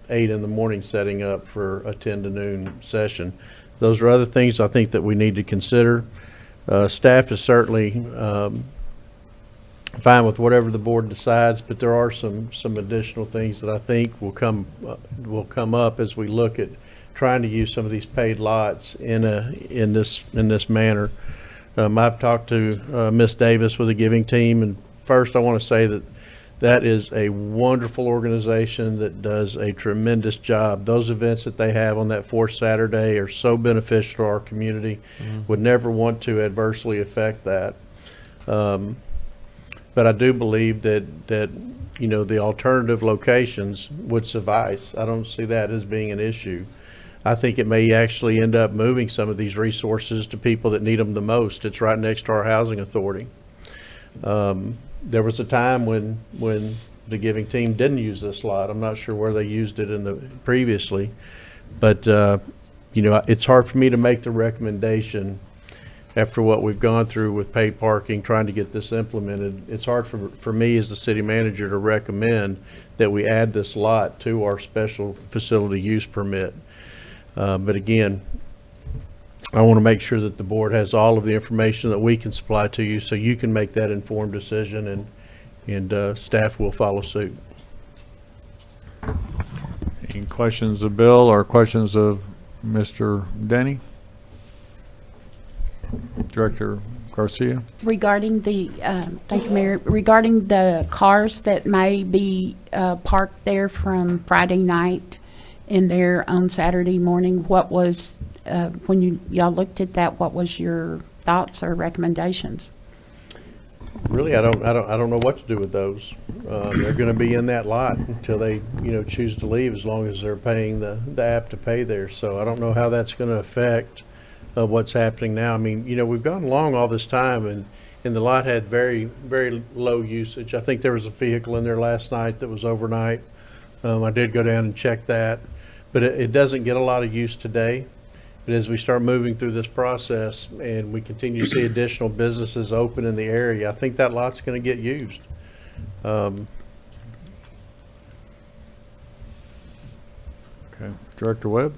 Speaker 4: in the morning, setting up for a 10 to noon session? Those are other things I think that we need to consider. Staff is certainly fine with whatever the board decides, but there are some additional things that I think will come up as we look at trying to use some of these paid lots in this manner. I've talked to Ms. Davis with the Giving Team, and first I want to say that is a wonderful organization that does a tremendous job. Those events that they have on that fourth Saturday are so beneficial to our community. Would never want to adversely affect that. But I do believe that the alternative locations would suffice. I don't see that as being an issue. I think it may actually end up moving some of these resources to people that need them the most. It's right next to our housing authority. There was a time when the Giving Team didn't use this lot. I'm not sure where they used it previously, but it's hard for me to make the recommendation after what we've gone through with paid parking, trying to get this implemented. It's hard for me as the city manager to recommend that we add this lot to our special facility use permit. But again, I want to make sure that the board has all of the information that we can supply to you so you can make that informed decision, and staff will follow suit.
Speaker 1: Any questions of Bill or questions of Mr. Denny? Director Garcia?
Speaker 6: Regarding thank you, Mayor, regarding the cars that may be parked there from Friday night and there on Saturday morning, what was, when y'all looked at that, what was your thoughts or recommendations?
Speaker 4: Really, I don't know what to do with those. They're going to be in that lot until they, choose to leave, as long as they're paying the app to pay there. So I don't know how that's going to affect what's happening now. I mean, we've gone along all this time, and the lot had very, very low usage. I think there was a vehicle in there last night that was overnight. I did go down and check that, but it doesn't get a lot of use today. But as we start moving through this process and we continue to see additional businesses open in the area, I think that lot's going to get used.
Speaker 1: Okay. Director Webb?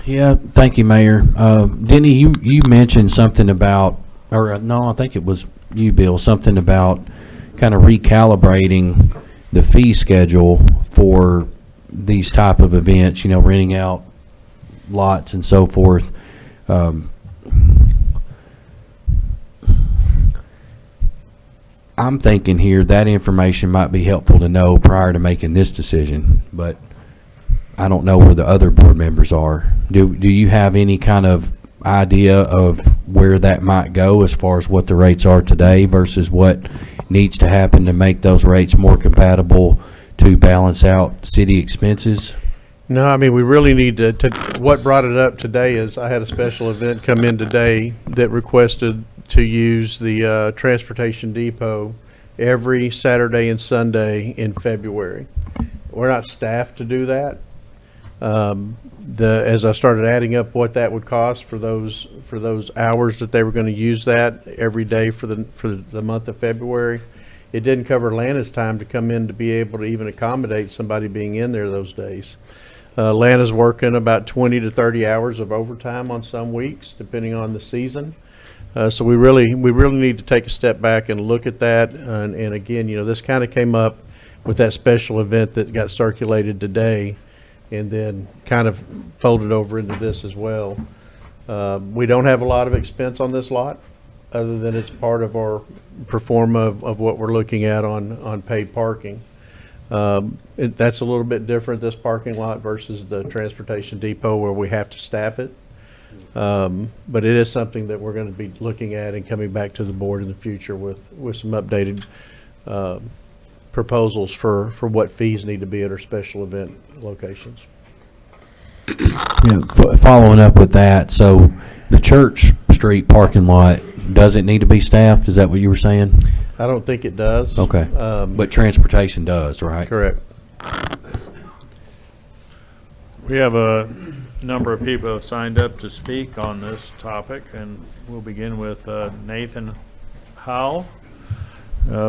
Speaker 5: Yeah, thank you, Mayor. Denny, you mentioned something about, or no, I think it was you, Bill, something about kind of recalibrating the fee schedule for these type of events, renting out lots and so forth. I'm thinking here that information might be helpful to know prior to making this decision, but I don't know where the other board members are. Do you have any kind of idea of where that might go as far as what the rates are today versus what needs to happen to make those rates more compatible to balance out city expenses?
Speaker 4: No, I mean, we really need what brought it up today is I had a special event come in today that requested to use the transportation depot every Saturday and Sunday in February. We're not staffed to do that. As I started adding up what that would cost for those hours that they were going to use that every day for the month of February, it didn't cover Lana's time to come in to be able to even accommodate somebody being in there those days. Lana's working about 20 to 30 hours of overtime on some weeks, depending on the season. So we really need to take a step back and look at that. And again, this kind of came up with that special event that got circulated today, and then kind of folded over into this as well. We don't have a lot of expense on this lot, other than it's part of our pro forma of what we're looking at on paid parking. That's a little bit different, this parking lot versus the transportation depot where we have to staff it. But it is something that we're going to be looking at and coming back to the board in the future with some updated proposals for what fees need to be at our special event locations.
Speaker 5: Yeah, following up with that, so the Church Street parking lot, does it need to be staffed? Is that what you were saying?
Speaker 4: I don't think it does.
Speaker 5: Okay, but transportation does, right?
Speaker 4: Correct.
Speaker 1: We have a number of people who have signed up to speak on this topic, and we'll begin with Nathan Howell.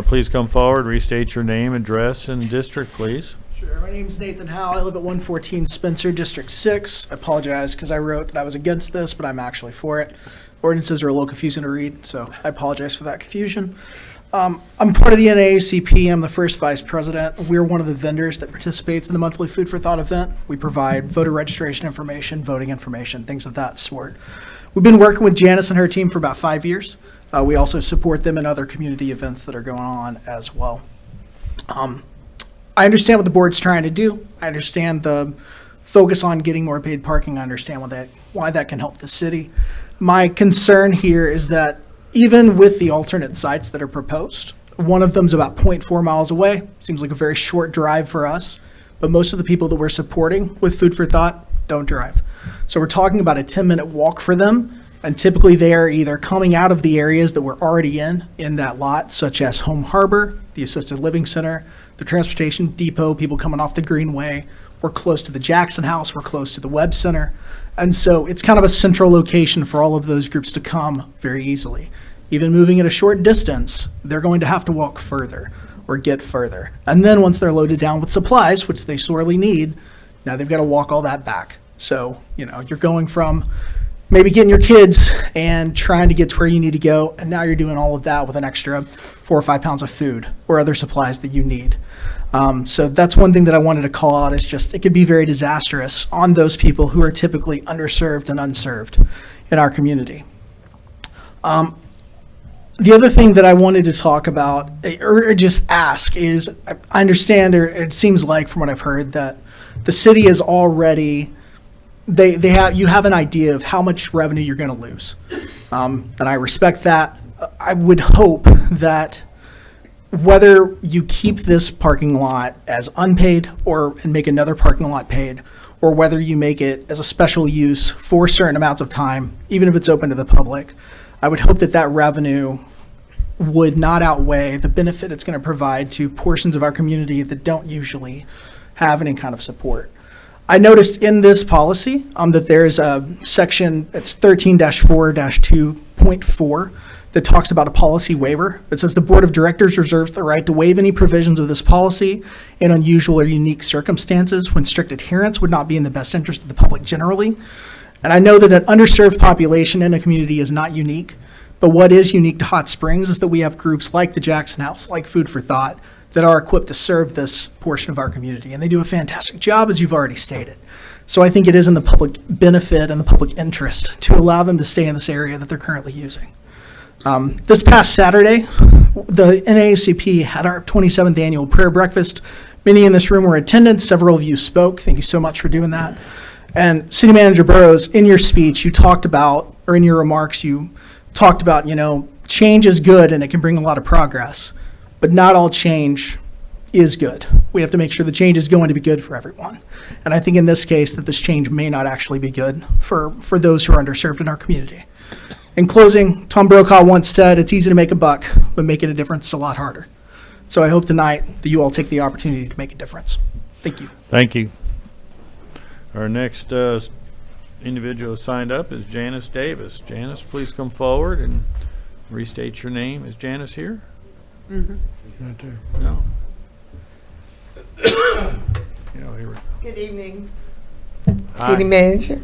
Speaker 1: Please come forward, restate your name, address, and district, please.
Speaker 14: Sure. My name's Nathan Howell. I live at 114 Spencer, District 6. I apologize because I wrote that I was against this, but I'm actually for it. Ordinances are a little confusing to read, so I apologize for that confusion. I'm part of the NAACP. I'm the first vice president. We're one of the vendors that participates in the monthly Food for Thought event. We provide voter registration information, voting information, things of that sort. We've been working with Janice and her team for about 5 years. We also support them in other community events that are going on as well. I understand what the board's trying to do. I understand the focus on getting more paid parking. I understand why that can help the city. My concern here is that even with the alternate sites that are proposed, one of them's about 0.4 miles away. Seems like a very short drive for us, but most of the people that we're supporting with Food for Thought don't drive. So we're talking about a 10-minute walk for them, and typically they are either coming out of the areas that we're already in that lot, such as Home Harbor, the Assisted Living Center, the Transportation Depot, people coming off the Greenway. We're close to the Jackson House, we're close to the Webb Center. And so it's kind of a central location for all of those groups to come very easily. Even moving at a short distance, they're going to have to walk further or get further. And then once they're loaded down with supplies, which they sorely need, now they've got to walk all that back. So, you're going from maybe getting your kids and trying to get to where you need to go, and now you're doing all of that with an extra 4 or 5 pounds of food or other supplies that you need. So that's one thing that I wanted to call out, is just it could be very disastrous on those people who are typically underserved and unserved in our community. The other thing that I wanted to talk about or just ask is, I understand, or it seems like from what I've heard, that the city is already, you have an idea of how much revenue you're going to lose. And I respect that. I would hope that whether you keep this parking lot as unpaid and make another parking lot paid, or whether you make it as a special use for certain amounts of time, even if it's open to the public, I would hope that revenue would not outweigh the benefit it's going to provide to portions of our community that don't usually have any kind of support. I noticed in this policy that there's a section, it's 13-4-2.4, that talks about a policy waiver. It says the Board of Directors reserves the right to waive any provisions of this policy in unusual or unique circumstances when strict adherence would not be in the best interest of the public generally. And I know that an underserved population in a community is not unique, but what is unique to Hot Springs is that we have groups like the Jackson House, like Food for Thought, that are equipped to serve this portion of our community. And they do a fantastic job, as you've already stated. So I think it is in the public benefit and the public interest to allow them to stay in this area that they're currently using. This past Saturday, the NAACP had our 27th annual prayer breakfast. Many in this room were in attendance. Several of you spoke. Thank you so much for doing that. And City Manager Burrows, in your speech, you talked about, or in your remarks, you talked about, change is good and it can bring a lot of progress, but not all change is good. We have to make sure the change is going to be good for everyone. And I think in this case that this change may not actually be good for those who are underserved in our community. In closing, Tom Brokaw once said, it's easy to make a buck, but making a difference is a lot harder. So I hope tonight that you all take the opportunity to make a difference. Thank you.
Speaker 1: Thank you. Our next individual signed up is Janice Davis. Janice, please come forward and restate your name. Is Janice here?
Speaker 7: Mhm.
Speaker 1: Right there. No. Yeah, here we go.
Speaker 11: Good evening,
Speaker 1: Hi.
Speaker 11: City Manager,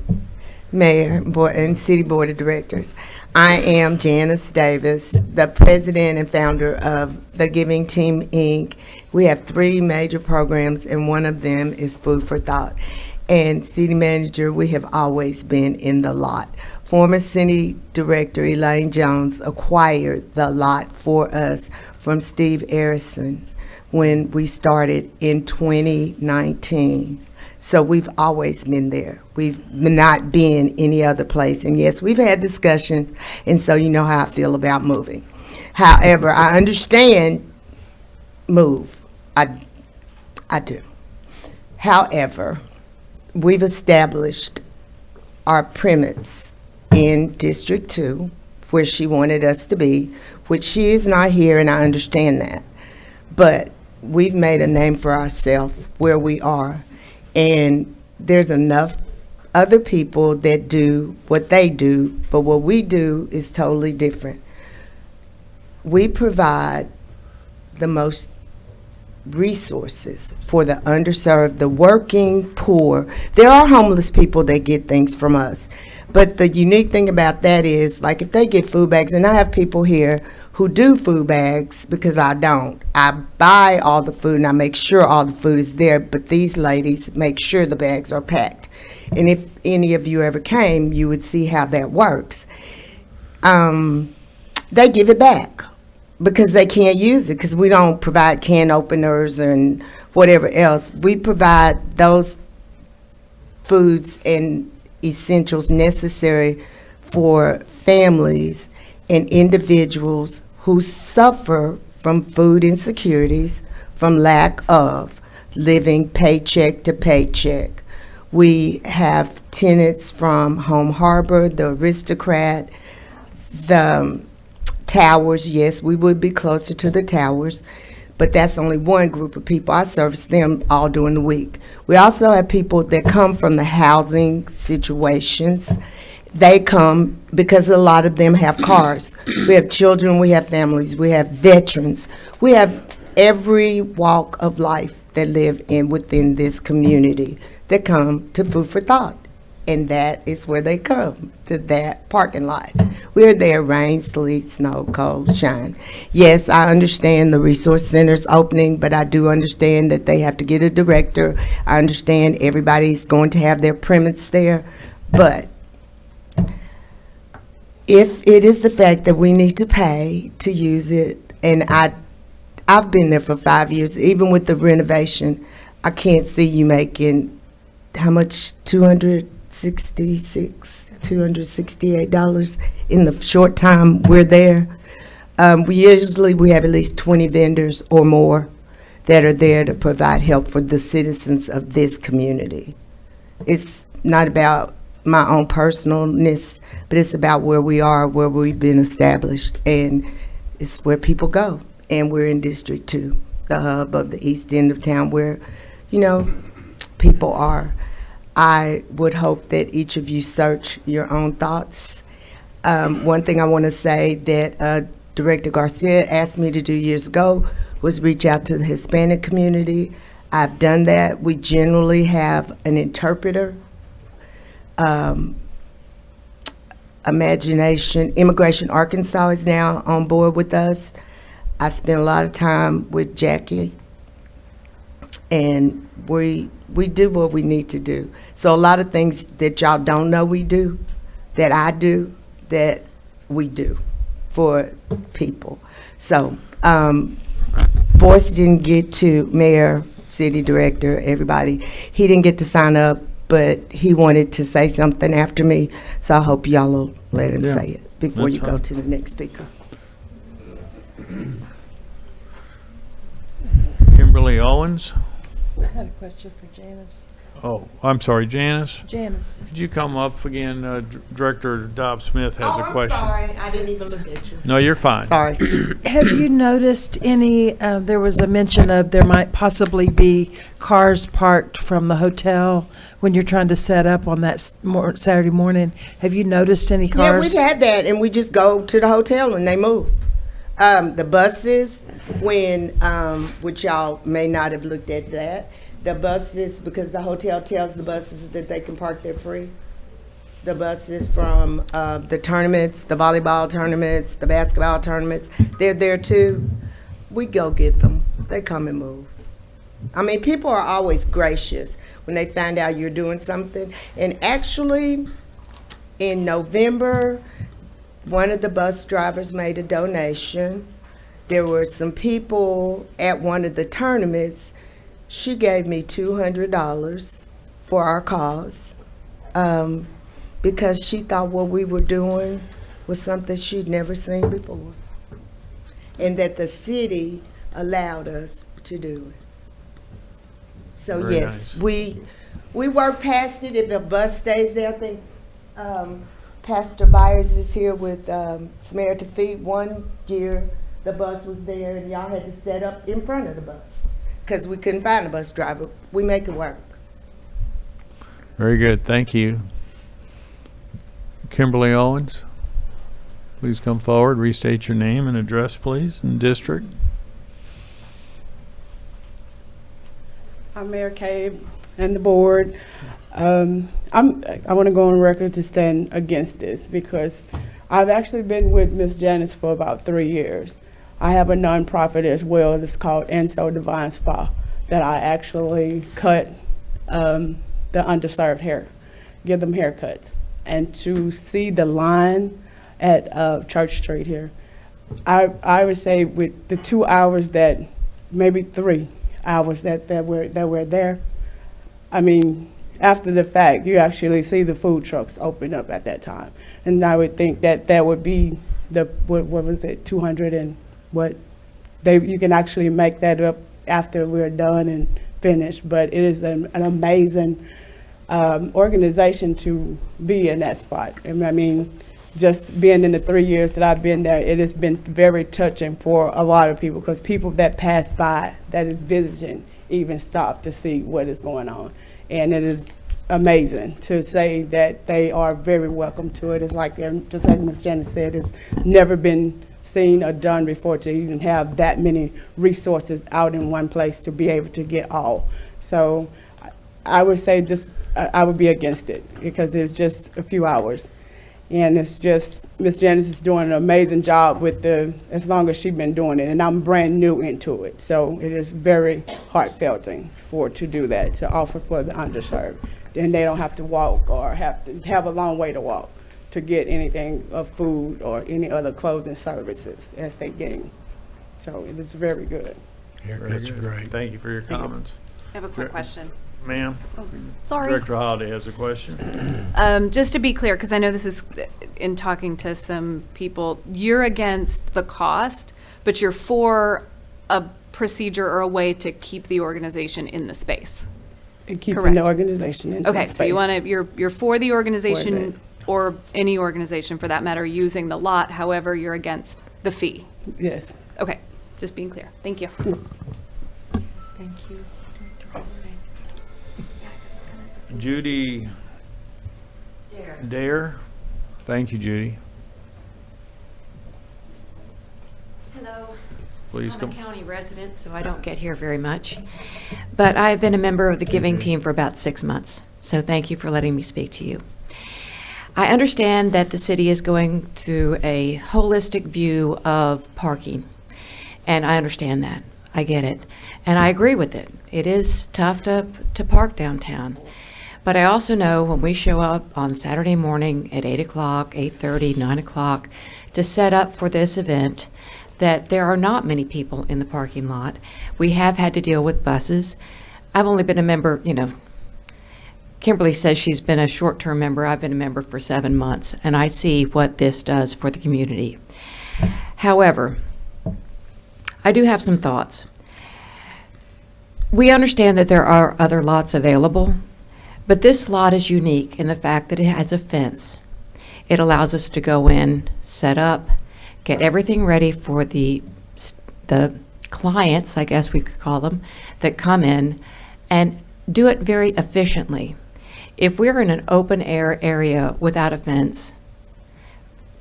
Speaker 11: Mayor, and City Board of Directors. I am Janice Davis, the President and founder of the Giving Team, Inc. We have 3 major programs, and one of them is Food for Thought. And City Manager, we have always been in the lot. Former City Director Elaine Jones acquired the lot for us from Steve Arison when we started in 2019. So we've always been there. We've not been any other place. And yes, we've had discussions, and so you know how I feel about moving. However, I understand move. I do. However, we've established our premise in District 2, where she wanted us to be, which she is not here, and I understand that. But we've made a name for ourselves where we are, and there's enough other people that do what they do, but what we do is totally different. We provide the most resources for the underserved, the working poor. There are homeless people that get things from us, but the unique thing about that is, like, if they get food bags, and I have people here who do food bags because I don't. I buy all the food and I make sure all the food is there, but these ladies make sure the bags are packed. And if any of you ever came, you would see how that works. They give it back because they can't use it, because we don't provide can openers and whatever else. We provide those foods and essentials necessary for families and individuals who suffer from food insecurities, from lack of living paycheck to paycheck. We have tenants from Home Harbor, the Aristocrat, the Towers. Yes, we would be closer to the Towers, but that's only one group of people. I service them all during the week. We also have people that come from the housing situations. They come because a lot of them have cars. We have children, we have families, we have veterans. We have every walk of life that live within this community that come to Food for Thought. And that is where they come, to that parking lot. We're there rain, sleet, snow, cold, shine. Yes, I understand the resource center's opening, but I do understand that they have to get a director. I understand everybody's going to have their premise there, but if it is the fact that we need to pay to use it, and I've been there for 5 years, even with the renovation, I can't see you making, how much, $268 in the short time we're there. We have at least 20 vendors or more that are there to provide help for the citizens of this community. It's not about my own personalness, but it's about where we are, where we've been established, and it's where people go. And we're in District 2, the hub of the east end of town where, people are. I would hope that each of you search your own thoughts. One thing I want to say that Director Garcia asked me to do years ago was reach out to the Hispanic community. I've done that. We generally have an interpreter. Immigration Arkansas is now on board with us. I spent a lot of time with Jackie, and we do what we need to do. So a lot of things that y'all don't know we do, that I do, that we do for people. So Voice didn't get to, Mayor, City Director, everybody, he didn't get to sign up, but he wanted to say something after me, so I hope y'all will let him say it before
Speaker 1: That's
Speaker 11: you go
Speaker 1: fine.
Speaker 11: to the next speaker.
Speaker 1: Kimberly Kimberly Owens.
Speaker 15: I had a question for Janice.
Speaker 1: Oh, I'm sorry, Janice.
Speaker 15: Janice.
Speaker 1: Could you come up again? Director Dobb Smith has a question.
Speaker 11: I didn't even look at you.
Speaker 1: No, you're fine.
Speaker 11: Sorry.
Speaker 15: Have you noticed any, there was a mention of there might possibly be cars parked from the hotel when you're trying to set up on that Saturday morning. Have you noticed any
Speaker 11: Yeah,
Speaker 15: cars?
Speaker 11: we've had that, and we just go to the hotel and they move. The buses, when, which y'all may not have looked at that, the buses, because the hotel tells the buses that they can park there free. The buses from the tournaments, the volleyball tournaments, the basketball tournaments, they're there too. We go get them. They come and move. I mean, people are always gracious when they find out you're doing something. And actually, in November, one of the bus drivers made a donation. There were some people at one of the tournaments. She gave me $200 for our cause because she thought what we were doing was something she'd never seen before, and that the city allowed us to do it. So
Speaker 1: Very
Speaker 11: yes,
Speaker 1: nice.
Speaker 11: we work past it. If a bus stays there, I think Pastor Byers is here with Samaritan Feet. One year the bus was there and y'all had to set up in front of the bus because we couldn't find a bus driver. We make it work.
Speaker 1: Very good, thank you. Kimberly Owens, please come forward, restate your name and address, please, and district.
Speaker 16: I'm Mayor Cave and the board. I want to go on record to stand against this because I've actually been with Miss Janice for about 3 years. I have a nonprofit as well. It's called Enso Divine Spa that I actually cut the underserved hair, give them haircuts. And to see the line at Church Street here, I would say with the 2 hours that, maybe 3 hours that we're there, I mean, after the fact, you actually see the food trucks open up at that time. And I would think that would be what was it, 200 and what? You can actually make that up after we're done and finished. But it is an amazing organization to be in that spot. And I mean, just being in the 3 years that I've been there, it has been very touching for a lot of people because people that pass by, that is visiting, even stop to see what is going on. And it is amazing to say that they are very welcome to it. It's like, just like Ms. Janice said, it's never been seen or done before to even have that many resources out in one place to be able to get all. So I would say I would be against it because it's just a few hours. And it's just, Ms. Janice is doing an amazing job with as long as she's been doing it, and I'm brand new into it. So it is very heartfelting to do that, to offer for the underserved. And they don't have to walk or have a long way to walk to get anything of food or any other clothing services as they gain. So it is very good.
Speaker 1: Very good. Great. Thank you for your comments.
Speaker 7: I have a quick question.
Speaker 1: Ma'am?
Speaker 7: Sorry.
Speaker 1: Director Holliday has a question.
Speaker 7: Just to be clear, because I know this is in talking to some people, you're against the cost, but you're for a procedure or a way to keep the organization in the space.
Speaker 16: And keeping
Speaker 7: Correct.
Speaker 16: the organization in
Speaker 7: Okay,
Speaker 16: space.
Speaker 7: so you're for the organization or any organization for that matter using the lot, however, you're against the fee.
Speaker 16: Yes.
Speaker 7: Okay, just being clear. Thank you.
Speaker 12: Thank you.
Speaker 1: Judy Dare. Thank you, Judy.
Speaker 17: Hello.
Speaker 1: Please
Speaker 17: I'm
Speaker 1: come.
Speaker 17: a county resident, so I don't get here very much. But I've been a member of the Giving Team for about 6 months, so thank you for letting me speak to you. I understand that the city is going to a holistic view of parking, and I understand that. I get it. And I agree with it. It is tough to park downtown. But I also know when we show up on Saturday morning at 8 o'clock, 8:30, 9 o'clock to set up for this event, that there are not many people in the parking lot. We have had to deal with buses. I've only been a member, Kimberly says she's been a short-term member. I've been a member for 7 months, and I see what this does for the community. However, I do have some thoughts. we understand that there are other lots available, but this lot is unique in the fact that it has a fence. It allows us to go in, set up, get everything ready for the clients, I guess we could call them, that come in, and do it very efficiently. If we're in an open air area without a fence,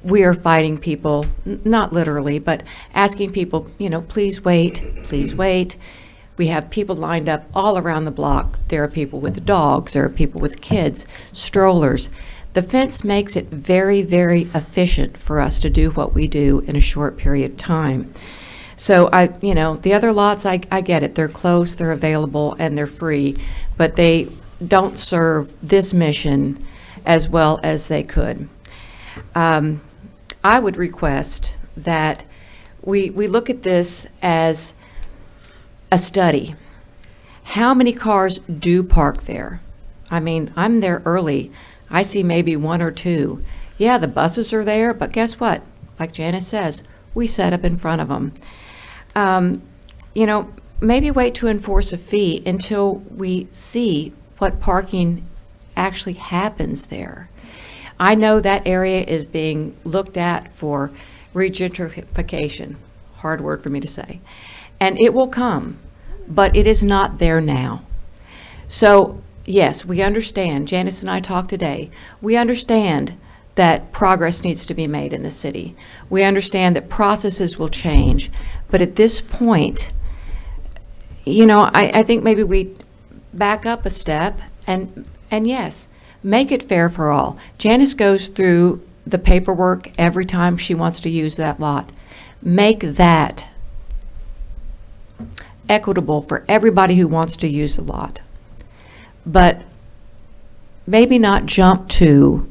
Speaker 17: we are fighting people, not literally, but asking people, please wait, please wait. We have people lined up all around the block. There are people with dogs, there are people with kids, strollers. The fence makes it very, very efficient for us to do what we do in a short period of time. So the other lots, I get it. They're close, they're available, and they're free, but they don't serve this mission as well as they could. I would request that we look at this as a study. How many cars do park there? I mean, I'm there early. I see maybe one or two. Yeah, the buses are there, but guess what? Like Janice says, we set up in front of them. Maybe wait to enforce a fee until we see what parking actually happens there. I know that area is being looked at for regentrification, hard word for me to say, and it will come, but it is not there now. So yes, we understand, Janice and I talked today, we understand that progress needs to be made in the city. We understand that processes will change, but at this point, I think maybe we back up a step and yes, make it fair for all. Janice goes through the paperwork every time she wants to use that lot. Make that equitable for everybody who wants to use the lot. But maybe not jump to,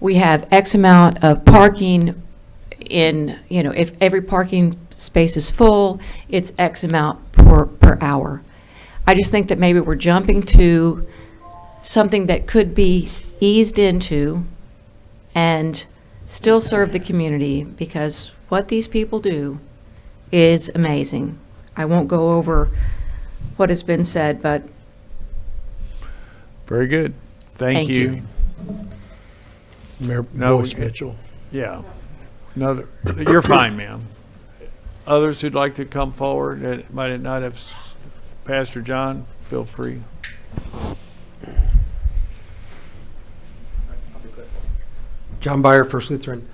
Speaker 17: we have X amount of parking in, if every parking space is full, it's X amount per hour. I just think that maybe we're jumping to something that could be eased into and still serve the community, because what these people do is amazing. I won't go over what has been said, but
Speaker 1: Very good. Thank you.
Speaker 4: Mayor
Speaker 1: Boyce
Speaker 4: Mitchell.
Speaker 1: Yeah. No, you're fine, ma'am. Others who'd like to come forward that might not have, Pastor John, feel free.
Speaker 18: John Byer, First Lutheran.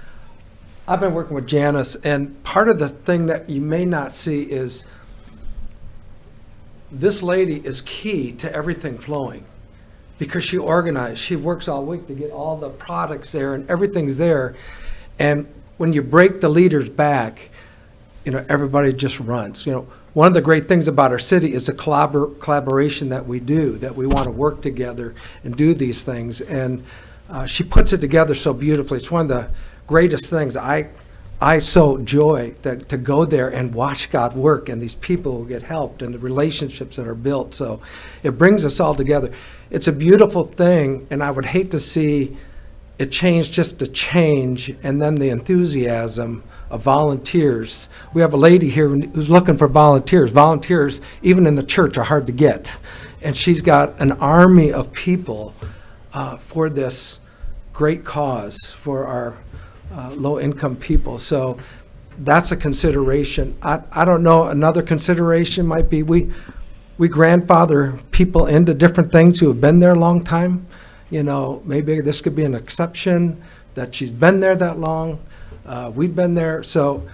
Speaker 18: I've been working with Janice, and part of the thing that you may not see is this lady is key to everything flowing because she organized. She works all week to get all the products there, and everything's there. And when you break the leaders back, everybody just runs. One of the great things about our city is the collaboration that we do, that we want to work together and do these things. And she puts it together so beautifully. It's one of the greatest things. I so enjoy to go there and watch God work, and these people who get helped and the relationships that are built. So it brings us all together. It's a beautiful thing, and I would hate to see it change just to change, and then the enthusiasm of volunteers. We have a lady here who's looking for volunteers. Volunteers, even in the church, are hard to get. And she's got an army of people for this great cause for our low-income people. So that's a consideration. I don't know, another consideration might be we grandfather people into different things who have been there a long time. Maybe this could be an exception that she's been there that long. We've been there. So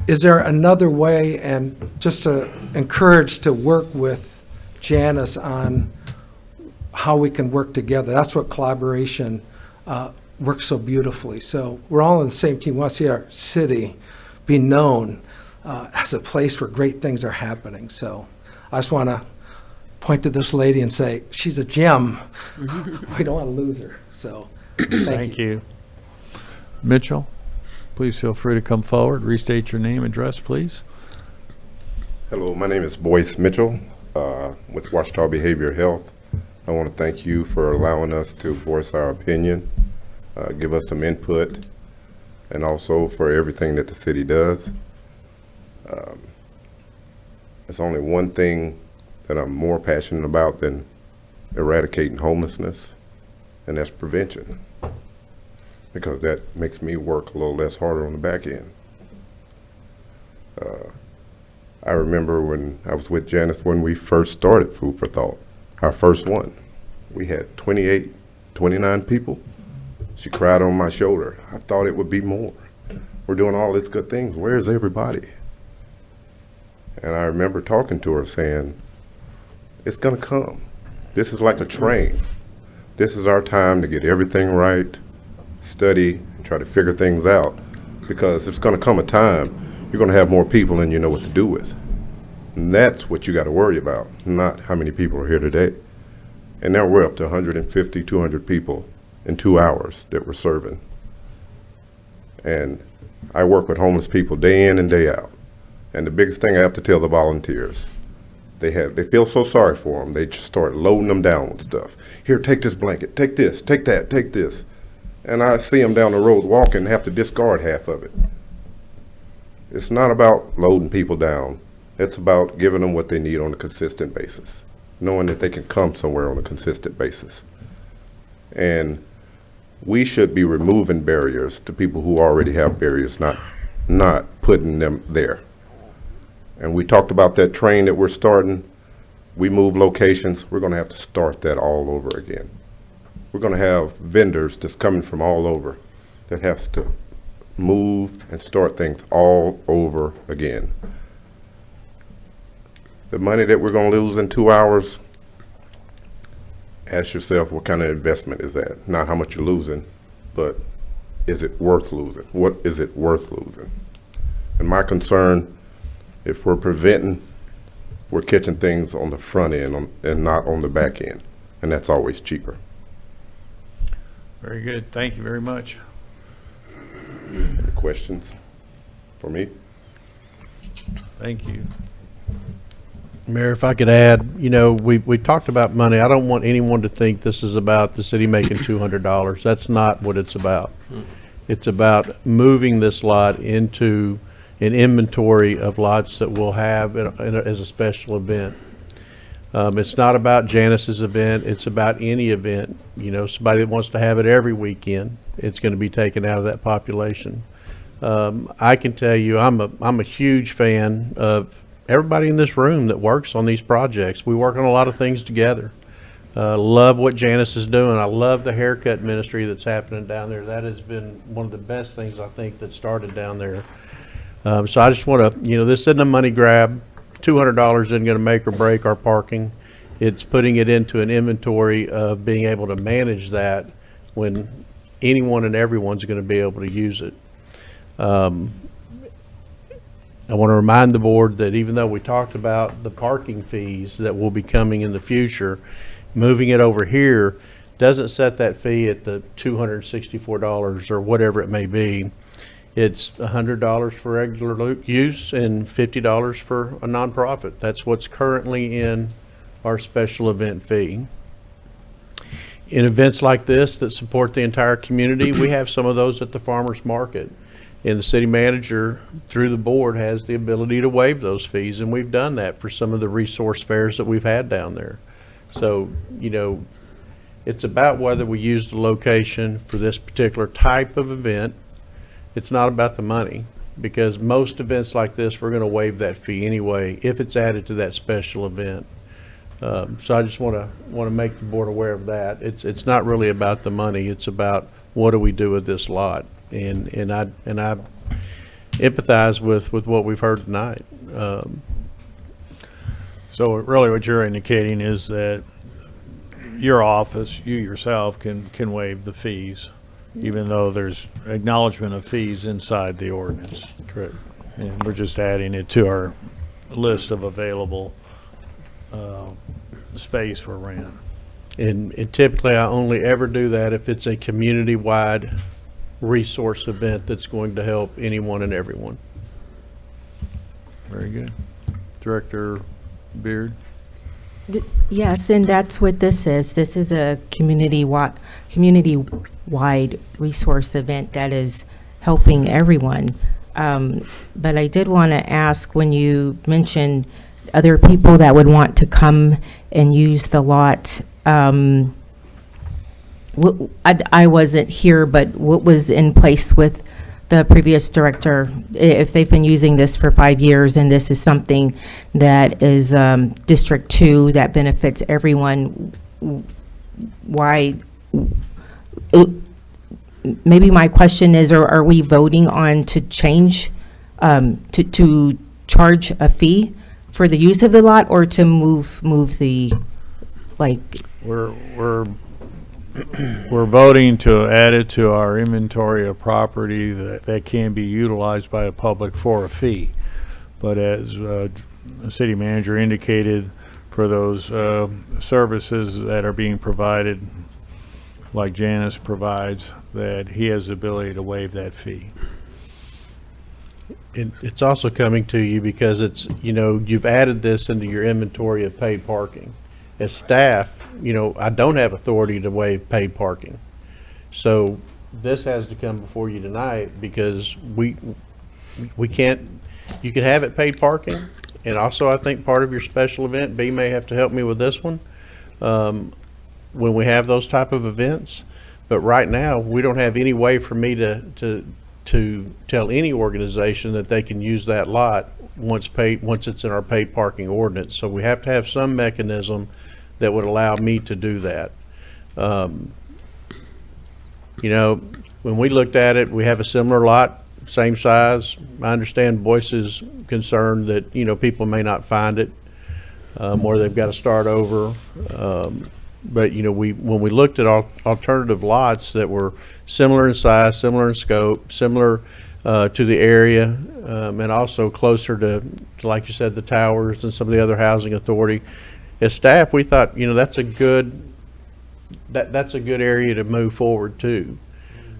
Speaker 18: is there another way, and just to encourage to work with Janice on how we can work together? That's what collaboration works so beautifully. So we're all on the same team. We want to see our city be known as a place where great things are happening. So I just want to point to this lady and say, she's a gem. We don't want to lose her. So thank you.
Speaker 1: Mitchell, please feel free to come forward. Restate your name, address, please.
Speaker 19: Hello, my name is Boyce Mitchell with Ouachita Behavioral Health. I want to thank you for allowing us to voice our opinion, give us some input, and also for everything that the city does. There's only one thing that I'm more passionate about than eradicating homelessness, and that's prevention, because that makes me work a little less harder on the back end. I remember when I was with Janice when we first started Food for Thought, our first one. We had 28, 29 people. She cried on my shoulder. I thought it would be more. We're doing all these good things. Where's everybody? And I remember talking to her saying, it's gonna come. This is like a train. This is our time to get everything right, study, try to figure things out, because there's gonna come a time you're gonna have more people than you know what to do with. And that's what you gotta worry about, not how many people are here today. And now we're up to 150, 200 people in 2 hours that we're serving. And I work with homeless people day in and day out. And the biggest thing I have to tell the volunteers, they feel so sorry for them, they just start loading them down with stuff. Here, take this blanket, take this, take that, take this. And I see them down the road walking and have to discard half of it. It's not about loading people down. It's about giving them what they need on a consistent basis, knowing that they can come somewhere on a consistent basis. And we should be removing barriers to people who already have barriers, not putting them there. And we talked about that train that we're starting. We move locations. We're going to have to start that all over again. We're going to have vendors that's coming from all over that has to move and start things all over again. The money that we're going to lose in 2 hours, ask yourself what kind of investment is that? Not how much you're losing, but is it worth losing? What is it worth losing? And my concern, if we're preventing, we're catching things on the front end and not on the back end, and that's always cheaper.
Speaker 1: Very good. Thank you very much.
Speaker 19: Any questions for me?
Speaker 1: Thank you.
Speaker 4: Mayor, if I could add, you know, we talked about money. I don't want anyone to think this is about the city making $200. That's not what it's about. It's about moving this lot into an inventory of lots that we'll have as a special event. It's not about Janice's event. It's about any event. You know, somebody that wants to have it every weekend, it's going to be taken out of that population. I can tell you, I'm a huge fan of everybody in this room that works on these projects. We work on a lot of things together. Love what Janice is doing. I love the haircut ministry that's happening down there. That has been one of the best things I think that started down there. So I just want to, you know, this isn't a money grab. $200 isn't going to make or break our parking. It's putting it into an inventory of being able to manage that when anyone and everyone's going to be able to use it. I want to remind the board that even though we talked about the parking fees that will be coming in the future, moving it over here doesn't set that fee at the $264 or whatever it may be. It's $100 for regular use and $50 for a nonprofit. That's what's currently in our special event fee. In events like this that support the entire community, we have some of those at the farmers market. And the city manager, through the board, has the ability to waive those fees, and we've done that for some of the resource fairs that we've had down there. So, you know, it's about whether we use the location for this particular type of event. It's not about the money, because most events like this, we're going to waive that fee anyway if it's added to that special event. So I just want to make the board aware of that. It's not really about the money. It's about what do we do with this lot. And I empathize with what we've heard tonight.
Speaker 1: So really what you're indicating is that your office, you yourself, can waive the fees, even though there's acknowledgement of fees inside the ordinance.
Speaker 4: Correct.
Speaker 1: And we're just adding it to our list of available space for rent.
Speaker 4: And typically I only ever do that if it's a community-wide resource event that's going to help anyone and everyone.
Speaker 1: Very good. Director Beard?
Speaker 12: Yes, and that's what this is. This is a community-wide resource event that is helping everyone. But I did want to ask, when you mentioned other people that would want to come and use the lot. I wasn't here, but what was in place with the previous director, if they've been using this for 5 years and this is something that is District 2 that benefits everyone, why? Maybe my question is, are we voting on to change, to charge a fee for the use of the lot, or to move the, like?
Speaker 1: We're voting to add it to our inventory of property that can be utilized by the public for a fee. But as the city manager indicated, for those services that are being provided, like Janice provides, that he has the ability to waive that fee.
Speaker 4: It's also coming to you because it's, you've added this into your inventory of paid parking. As staff, I don't have authority to waive paid parking. So this has to come before you tonight because we can't, you can have it paid parking. And also, I think part of your special event, B may have to help me with this one, when we have those type of events. But right now, we don't have any way for me to tell any organization that they can use that lot once it's in our paid parking ordinance. So we have to have some mechanism that would allow me to do that. When we looked at it, we have a similar lot, same size. I understand Boyce's concern that, people may not find it, or they've got to start over. But, when we looked at alternative lots that were similar in size, similar in scope, similar to the area, and also closer to, like you said, the towers and some of the other housing authority, as staff, we thought, that's a good area to move forward to.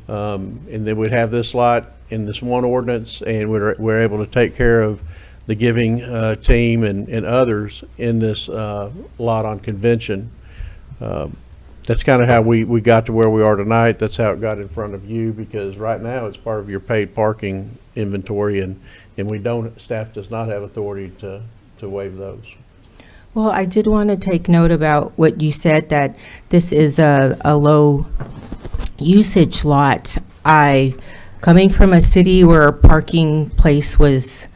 Speaker 4: And then we'd have this lot in this one ordinance, and we're able to take care of the giving team and others in this lot on convention. That's kind of how we got to where we are tonight. That's how it got in front of you, because right now it's part of your paid parking inventory, and staff does not have authority to waive those.
Speaker 12: Well, I did want to take note about what you said, that this is a low usage lot. Coming from a city where a parking place was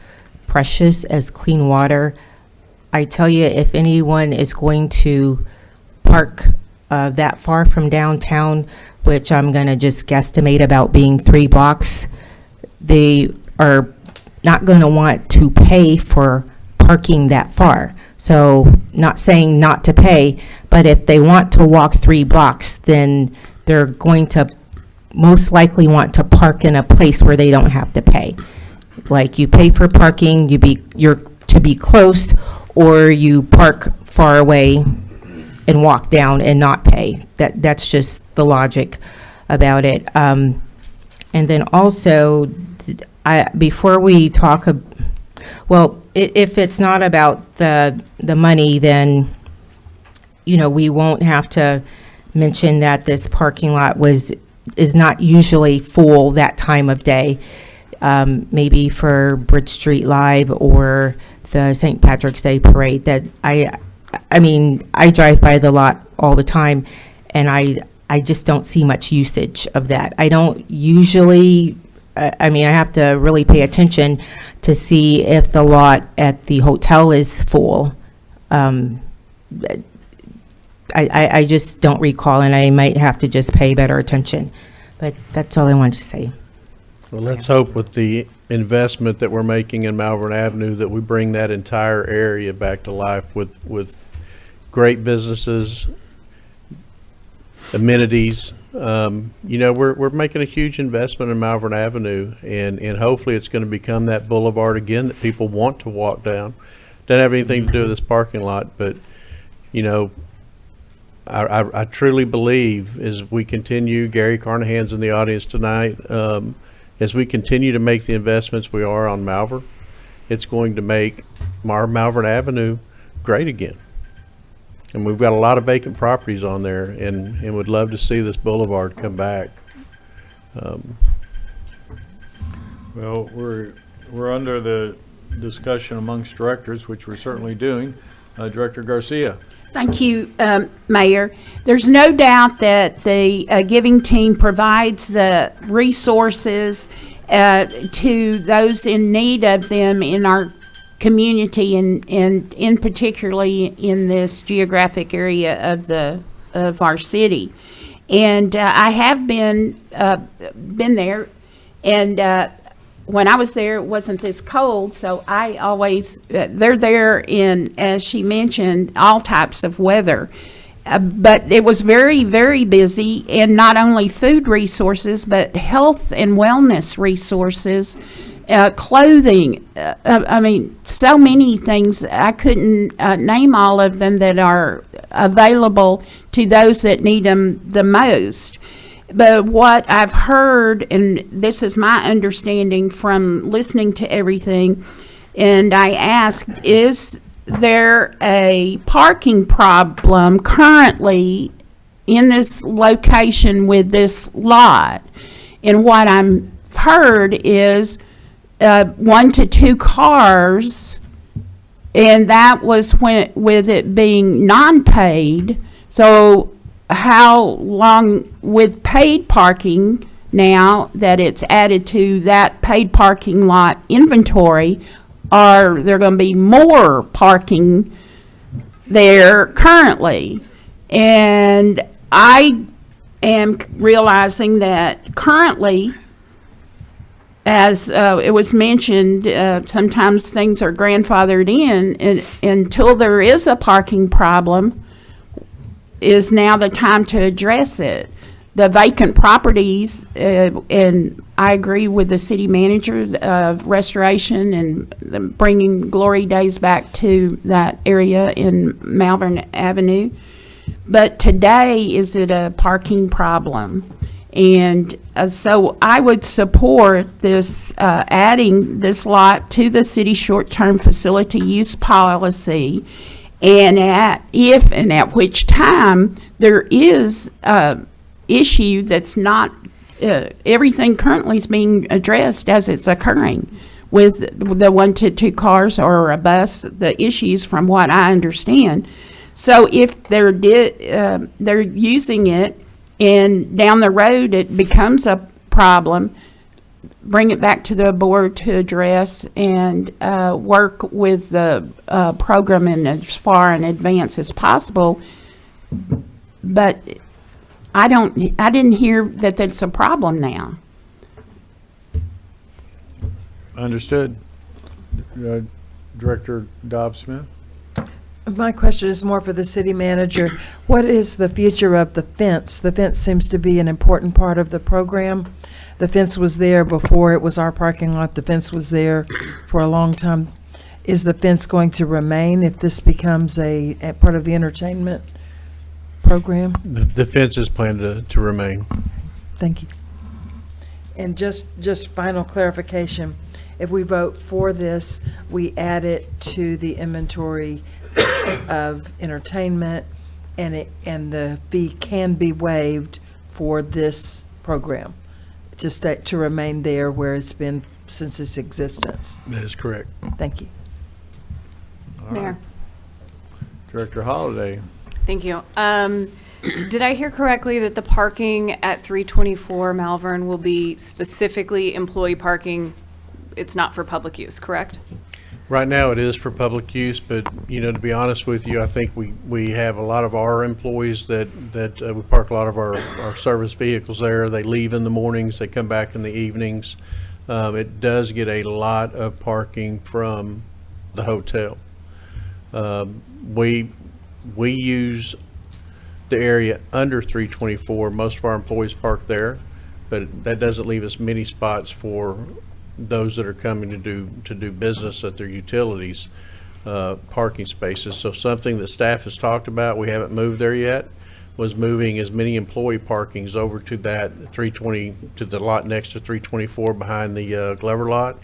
Speaker 12: precious as clean water, I tell you, if anyone is going to park that far from downtown, which I'm going to just guesstimate about being 3 blocks, they are not going to want to pay for parking that far. So, not saying not to pay, but if they want to walk 3 blocks, then they're going to most likely want to park in a place where they don't have to pay. Like, you pay for parking, you're to be close, or you park far away and walk down and not pay. That's just the logic about it. And then also, before we talk, if it's not about the money, then, we won't have to mention that this parking lot is not usually full that time of day. Maybe for Bridge Street Live or the St. Patrick's Day Parade. That I drive by the lot all the time, and I just don't see much usage of that. I don't usually, I have to really pay attention to see if the lot at the hotel is full. I just don't recall, and I might have to just pay better attention. But that's all I wanted to say.
Speaker 4: Well, let's hope with the investment that we're making in Malvern Avenue that we bring that entire area back to life with great businesses, amenities. We're making a huge investment in Malvern Avenue, and hopefully it's going to become that boulevard again that people want to walk down. Doesn't have anything to do with this parking lot, but I truly believe as we continue, Gary Carnahan's in the audience tonight, as we continue to make the investments we are on Malvern, it's going to make Malvern Avenue great again. And we've got a lot of vacant properties on there, and would love to see this boulevard come back.
Speaker 1: Well, we're under the discussion amongst directors, which we're certainly doing. Director Garcia.
Speaker 6: Thank you, Mayor. There's no doubt that the Giving Team provides the resources to those in need of them in our community and in particularly in this geographic area of our city. And I have been there, and when I was there, it wasn't this cold, so I always, they're there in, as she mentioned, all types of weather. But it was very, very busy, and not only food resources, but health and wellness resources, clothing. I mean, so many things. I couldn't name all of them that are available to those that need them the most. But what I've heard, and this is my understanding from listening to everything, and I asked, is there a parking problem currently in this location with this lot? And what I've heard is 1 to 2 cars, and that was when, with it being non-paid. So how long with paid parking now that it's added to that paid parking lot inventory, are there going to be more parking there currently? And I am realizing that currently, as it was mentioned, sometimes things are grandfathered in, and until there is a parking problem, is now the time to address it. The vacant properties, and I agree with the city manager of restoration and bringing glory days back to that area in Malvern Avenue. But today, is it a parking problem? And so I would support this, adding this lot to the city short-term facility use policy. And if and at which time there is a issue that's not, everything currently is being addressed as it's occurring with the 1 to 2 cars or a bus, the issues from what I understand. So if they're using it and down the road it becomes a problem, bring it back to the board to address and work with the program in as far in advance as possible. But I didn't hear that that's a problem now.
Speaker 1: Understood. Director Dobbs-Smith.
Speaker 15: My question is more for the city manager. What is the future of the fence? The fence seems to be an important part of the program. The fence was there before it was our parking lot. The fence was there for a long time. Is the fence going to remain if this becomes a part of the entertainment program?
Speaker 4: The fence is planned to remain.
Speaker 15: Thank you. And just final clarification, if we vote for this, we add it to the inventory of entertainment, and the fee can be waived for this program to remain there where it's been since its existence.
Speaker 4: That is correct.
Speaker 15: Thank you.
Speaker 7: Mayor.
Speaker 1: Director Holliday.
Speaker 7: Thank you. Did I hear correctly that the parking at 324 Malvern will be specifically employee parking? It's not for public use, correct?
Speaker 4: Right now, it is for public use, but, to be honest with you, I think we have a lot of our employees that we park a lot of our service vehicles there. They leave in the mornings, they come back in the evenings. It does get a lot of parking from the hotel. We use the area under 324. Most of our employees park there, but that doesn't leave us many spots for those that are coming to do business at their utilities, parking spaces. So something that staff has talked about, we haven't moved there yet, was moving as many employee parkings over to that 320, to the lot next to 324 behind the Glover lot.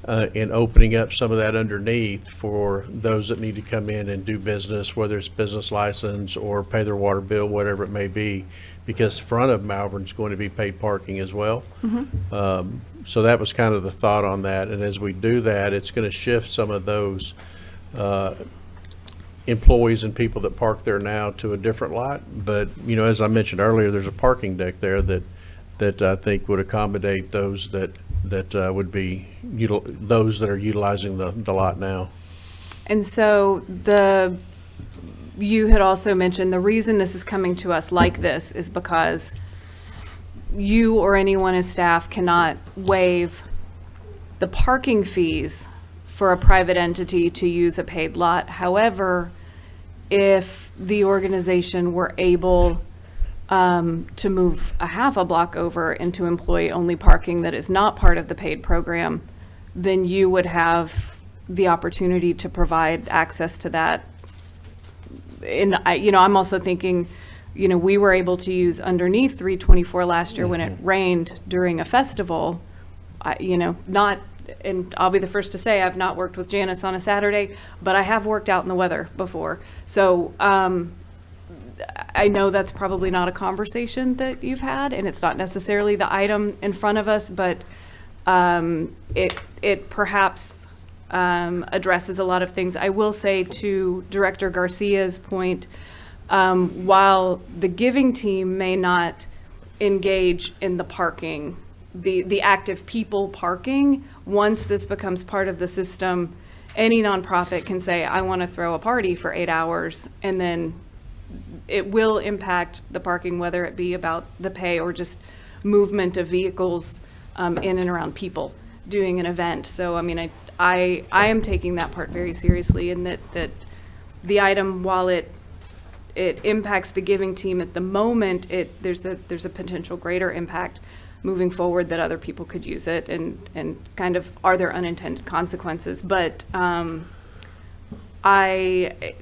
Speaker 4: and opening up some of that underneath for those that need to come in and do business, whether it's business license or pay their water bill, whatever it may be, because front of Malvern's going to be paid parking as well. So that was kind of the thought on that. And as we do that, it's going to shift some of those employees and people that park there now to a different lot. But, you know, as I mentioned earlier, there's a parking deck there that I think would accommodate those that would be, those that are utilizing the lot now.
Speaker 7: And so you had also mentioned the reason this is coming to us like this is because you or anyone as staff cannot waive the parking fees for a private entity to use a paid lot. However, if the organization were able to move a half a block over into employee-only parking that is not part of the paid program, then you would have the opportunity to provide access to that. And I'm also thinking, we were able to use underneath 324 last year when it rained during a festival. And I'll be the first to say I've not worked with Janice on a Saturday, but I have worked out in the weather before. So I know that's probably not a conversation that you've had, and it's not necessarily the item in front of us, but it perhaps addresses a lot of things. I will say to Director Garcia's point, while the giving team may not engage in the parking, the active people parking, once this becomes part of the system, any nonprofit can say, I want to throw a party for 8 hours, and then it will impact the parking, whether it be about the pay or just movement of vehicles in and around people doing an event. So, I mean, I am taking that part very seriously, in that the item, while it impacts the giving team at the moment, there's a potential greater impact moving forward that other people could use it, and kind of are there unintended consequences. But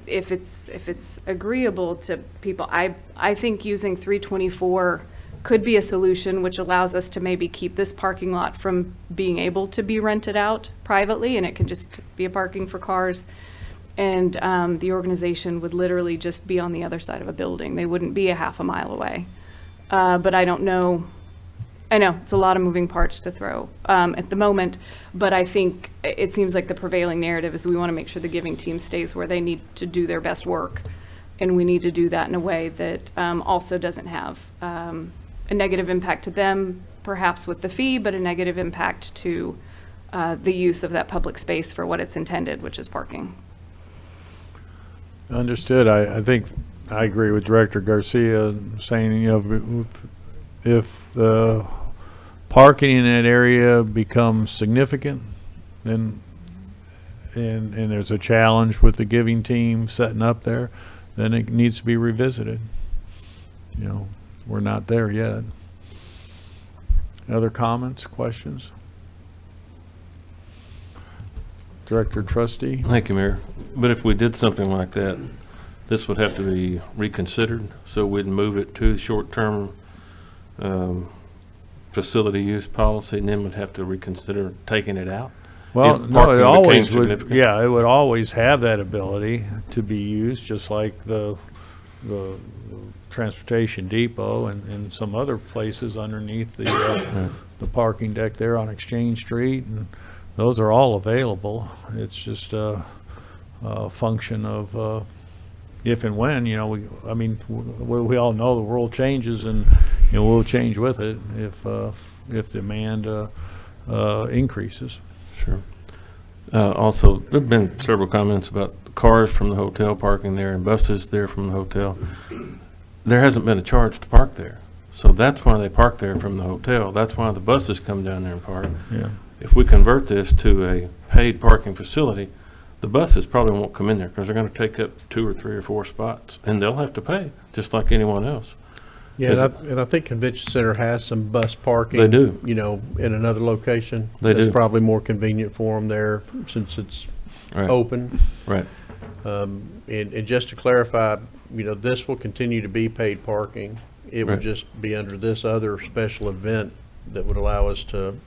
Speaker 7: if it's agreeable to people, I think using 324 could be a solution, which allows us to maybe keep this parking lot from being able to be rented out privately, and it can just be a parking for cars. And the organization would literally just be on the other side of a building. They wouldn't be a half a mile away. But I don't know. I know it's a lot of moving parts to throw at the moment, but I think it seems like the prevailing narrative is we want to make sure the giving team stays where they need to do their best work. And we need to do that in a way that also doesn't have a negative impact to them, perhaps with the fee, but a negative impact to the use of that public space for what it's intended, which is parking.
Speaker 1: Understood. I think I agree with Director Garcia saying, if the parking in that area becomes significant, then and there's a challenge with the giving team setting up there, then it needs to be revisited. We're not there yet. Other comments, questions? Director Trustee?
Speaker 10: Thank you, Mayor. But if we did something like that, this would have to be reconsidered, so we'd move it to short-term facility use policy, and then would have to reconsider taking it out?
Speaker 1: Well,
Speaker 10: If
Speaker 1: no,
Speaker 10: parking
Speaker 1: it
Speaker 10: became
Speaker 1: always would,
Speaker 10: significant?
Speaker 1: yeah, it would always have that ability to be used, just like the transportation depot and some other places underneath the parking deck there on Exchange Street, and those are all available. It's just a function of if and when, we all know the world changes, and we'll change with it if demand increases.
Speaker 10: Sure. Also, there've been several comments about cars from the hotel parking there and buses there from the hotel. There hasn't been a charge to park there. So that's why they park there from the hotel. That's why the buses come down there and park.
Speaker 1: Yeah.
Speaker 10: If we convert this to a paid parking facility, the buses probably won't come in there because they're going to take up 2 or 3 or 4 spots, and they'll have to pay just like anyone else.
Speaker 4: Yeah, and I think Convention Center has some bus parking.
Speaker 10: They do.
Speaker 4: In another location.
Speaker 10: They do.
Speaker 4: It's probably more convenient for them there since it's open.
Speaker 10: Right.
Speaker 4: And just to clarify, this will continue to be paid parking. It would just be under this other special event that would allow us to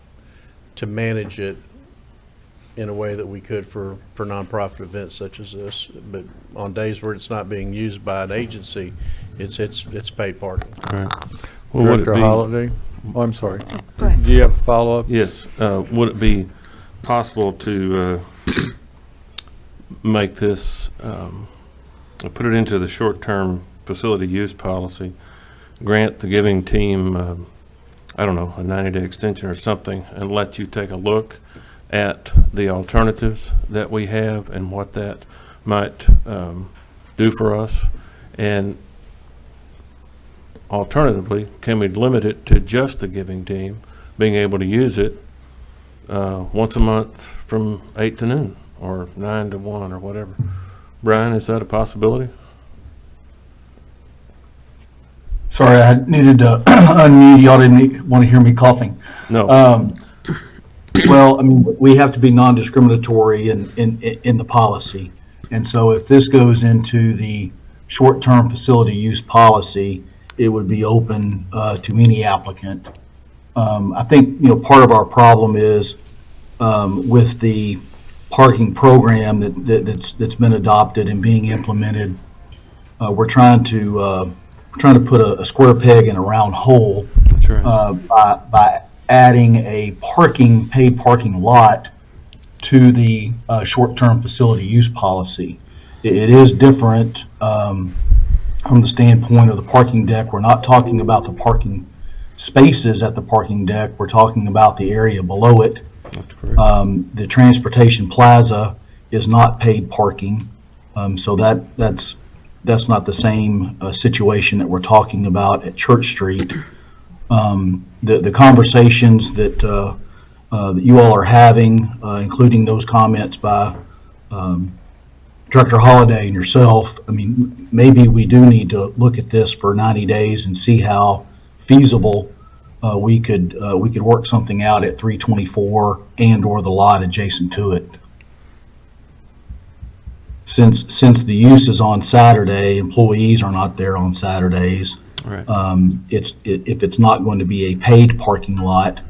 Speaker 4: manage it in a way that we could for nonprofit events such as this. But on days where it's not being used by an agency, it's paid parking.
Speaker 10: Right. Well, would it
Speaker 1: Director
Speaker 10: be-
Speaker 1: Holliday? Oh, I'm sorry.
Speaker 7: Go ahead.
Speaker 1: Do you have a follow-up?
Speaker 10: Yes, would it be possible to make this, put it into the short-term facility use policy, grant the giving team, I don't know, a 90-day extension or something, and let you take a look at the alternatives that we have and what that might do for us? And alternatively, can we limit it to just the giving team being able to use it once a month from 8 to noon or 9 to 1 or whatever? Brian, is that a possibility?
Speaker 8: Sorry, I needed to unmute. Y'all didn't want to hear me coughing.
Speaker 10: No.
Speaker 8: Well, I mean, we have to be non-discriminatory in the policy. And so if this goes into the short-term facility use policy, it would be open to any applicant. I think, part of our problem is with the parking program that's been adopted and being implemented, we're trying to put a square peg in a round hole.
Speaker 10: That's right.
Speaker 8: By adding a paid parking lot to the short-term facility use policy. It is different from the standpoint of the parking deck. We're not talking about the parking spaces at the parking deck. We're talking about the area below it.
Speaker 10: That's correct.
Speaker 8: The transportation plaza is not paid parking. So that's not the same situation that we're talking about at Church Street. The conversations that you all are having, including those comments by Director Holliday and yourself, I mean, maybe we do need to look at this for 90 days and see how feasible we could work something out at 324 and/or the lot adjacent to it. Since the use is on Saturday, employees are not there on Saturdays.
Speaker 10: Right.
Speaker 8: If it's not going to be a paid parking lot,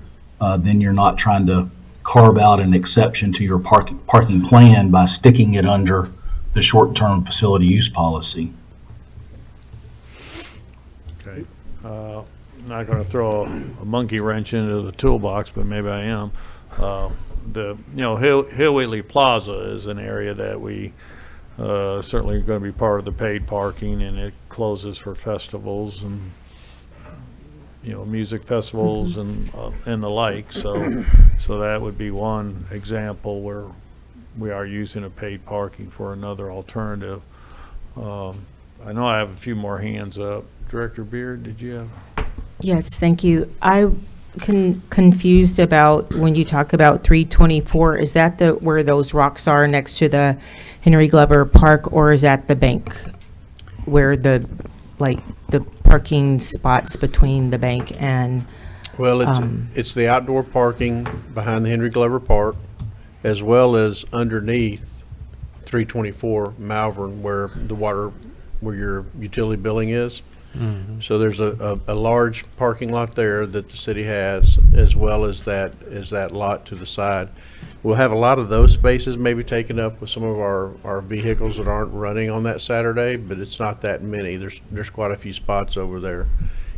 Speaker 8: then you're not trying to carve out an exception to your parking plan by sticking it under the short-term facility use policy.
Speaker 1: Okay. Not going to throw a monkey wrench into the toolbox, but maybe I am. Hill Wheatley Plaza is an area that we certainly going to be part of the paid parking, and it closes for festivals and music festivals and the like. So that would be one example where we are using a paid parking for another alternative. I know I have a few more hands up. Director Beard, did you have?
Speaker 12: Yes, thank you. I'm confused about when you talk about 324, is that where those rocks are next to the Henry Glover Park, or is that the bank where the parking spots between the bank and?
Speaker 4: Well, it's the outdoor parking behind the Henry Glover Park, as well as underneath 324 Malvern, where your utility billing is.
Speaker 10: Mm-hmm.
Speaker 4: So there's a large parking lot there that the city has, as well as that lot to the side. We'll have a lot of those spaces maybe taken up with some of our vehicles that aren't running on that Saturday, but it's not that many. There's quite a few spots over there.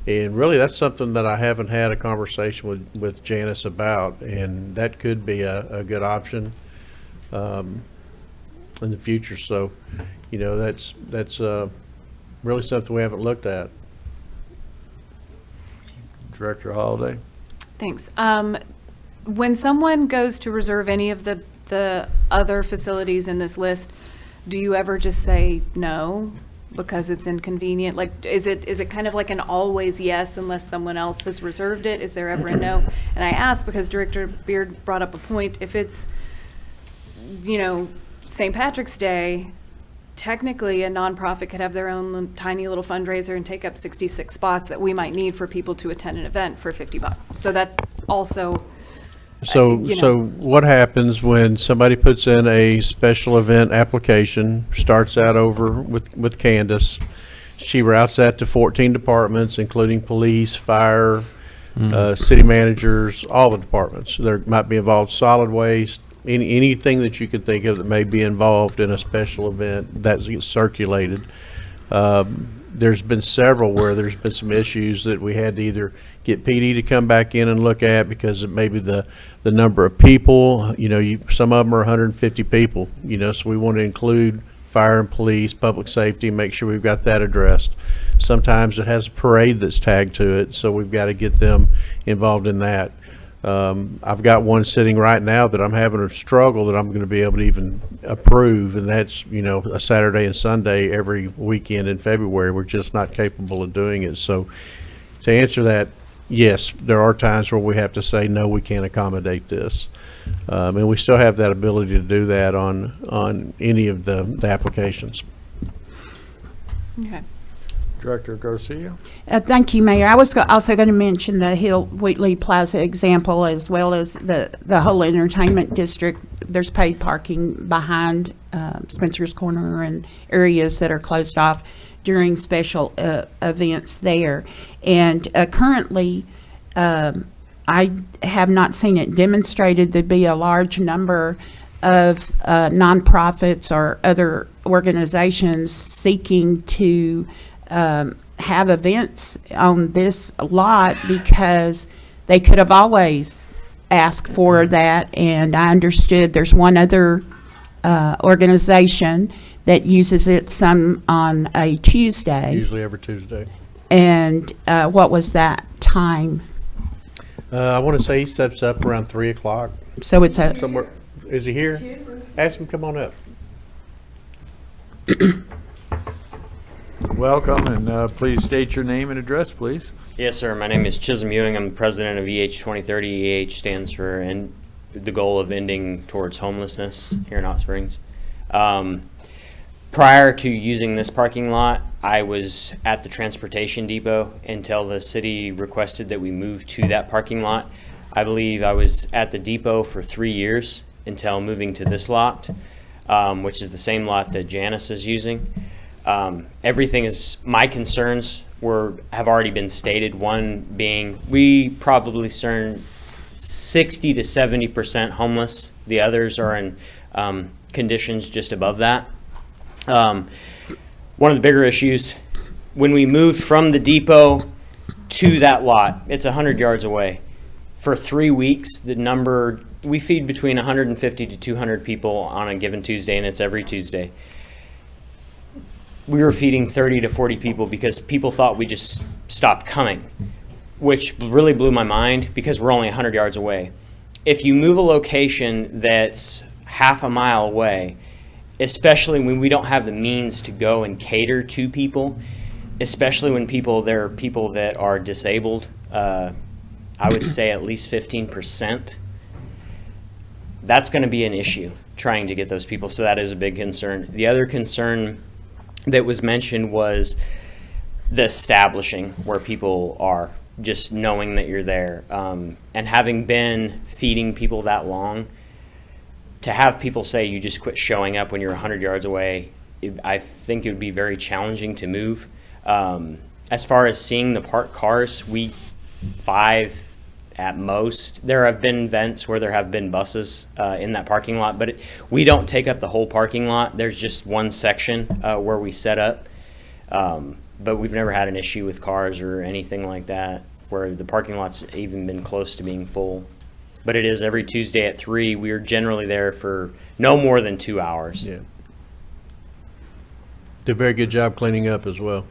Speaker 4: And really, that's something that I haven't had a conversation with Janice about, and that could be a good option in the future. So, that's really something we haven't looked at.
Speaker 1: Director Holliday?
Speaker 7: Thanks. When someone goes to reserve any of the other facilities in this list, do you ever just say no because it's inconvenient? Like, is it kind of like an always yes unless someone else has reserved it? Is there ever a no? And I ask because Director Beard brought up a point. If it's, St. Patrick's Day, technically a nonprofit could have their own tiny little fundraiser and take up 66 spots that we might need for people to attend an event for $50. So that also.
Speaker 4: So what happens when somebody puts in a special event application, starts out over with Candace, she routes that to 14 departments, including police, fire, city managers, all the departments. There might be involved solid waste, anything that you could think of that may be involved in a special event that gets circulated. There's been several where there's been some issues that we had to either get PD to come back in and look at because of maybe the number of people, some of them are 150 people, so we want to include fire and police, public safety, and make sure we've got that addressed. Sometimes it has a parade that's tagged to it, so we've got to get them involved in that. I've got one sitting right now that I'm having a struggle that I'm going to be able to even approve, and that's, a Saturday and Sunday every weekend in February. We're just not capable of doing it. So to answer that, yes, there are times where we have to say, no, we can't accommodate this. And we still have that ability to do that on any of the applications.
Speaker 7: Okay.
Speaker 1: Director Garcia?
Speaker 6: Thank you, Mayor. I was also going to mention the Hill Wheatley Plaza example, as well as the whole entertainment district. There's paid parking behind Spencer's Corner and areas that are closed off during special events there. And currently, I have not seen it demonstrated to be a large number of nonprofits or other organizations seeking to have events on this lot, because they could have always asked for that. And I understood there's one other organization that uses it some on a Tuesday.
Speaker 4: Usually every Tuesday.
Speaker 6: And what was that time?
Speaker 4: I want to say he steps up around 3 o'clock.
Speaker 6: So it's a
Speaker 4: somewhere. Is he here? Ask him to come on up.
Speaker 1: Welcome, and please state your name and address, please.
Speaker 20: Yes, sir. My name is Chisholm Ewing. I'm the president of EH 2030. EH stands for the goal of ending towards homelessness here in Hot Springs. Prior to using this parking lot, I was at the transportation depot until the city requested that we move to that parking lot. I believe I was at the depot for 3 years until moving to this lot, which is the same lot that Janice is using. Everything is, my concerns have already been stated. One being, we probably CERN 60 to 70% homeless. The others are in conditions just above that. One of the bigger issues, when we moved from the depot to that lot, it's 100 yards away. For 3 weeks, we feed between 150 to 200 people on a given Tuesday, and it's every Tuesday. We were feeding 30 to 40 people because people thought we just stopped coming, which really blew my mind because we're only 100 yards away. If you move a location that's half a mile away, especially when we don't have the means to go and cater to people, especially when there are people that are disabled, I would say at least 15%, that's going to be an issue trying to get those people. So that is a big concern. The other concern that was mentioned was the establishing where people are, just knowing that you're there. And having been feeding people that long, to have people say you just quit showing up when you're 100 yards away, I think it would be very challenging to move. As far as seeing the parked cars, 5 at most. There have been events where there have been buses in that parking lot, but we don't take up the whole parking lot. There's just one section where we set up, but we've never had an issue with cars or anything like that where the parking lot's even been close to being full. But it is every Tuesday at 3. We are generally there for no more than 2 hours.
Speaker 4: Yeah. Did a very good job cleaning up as well.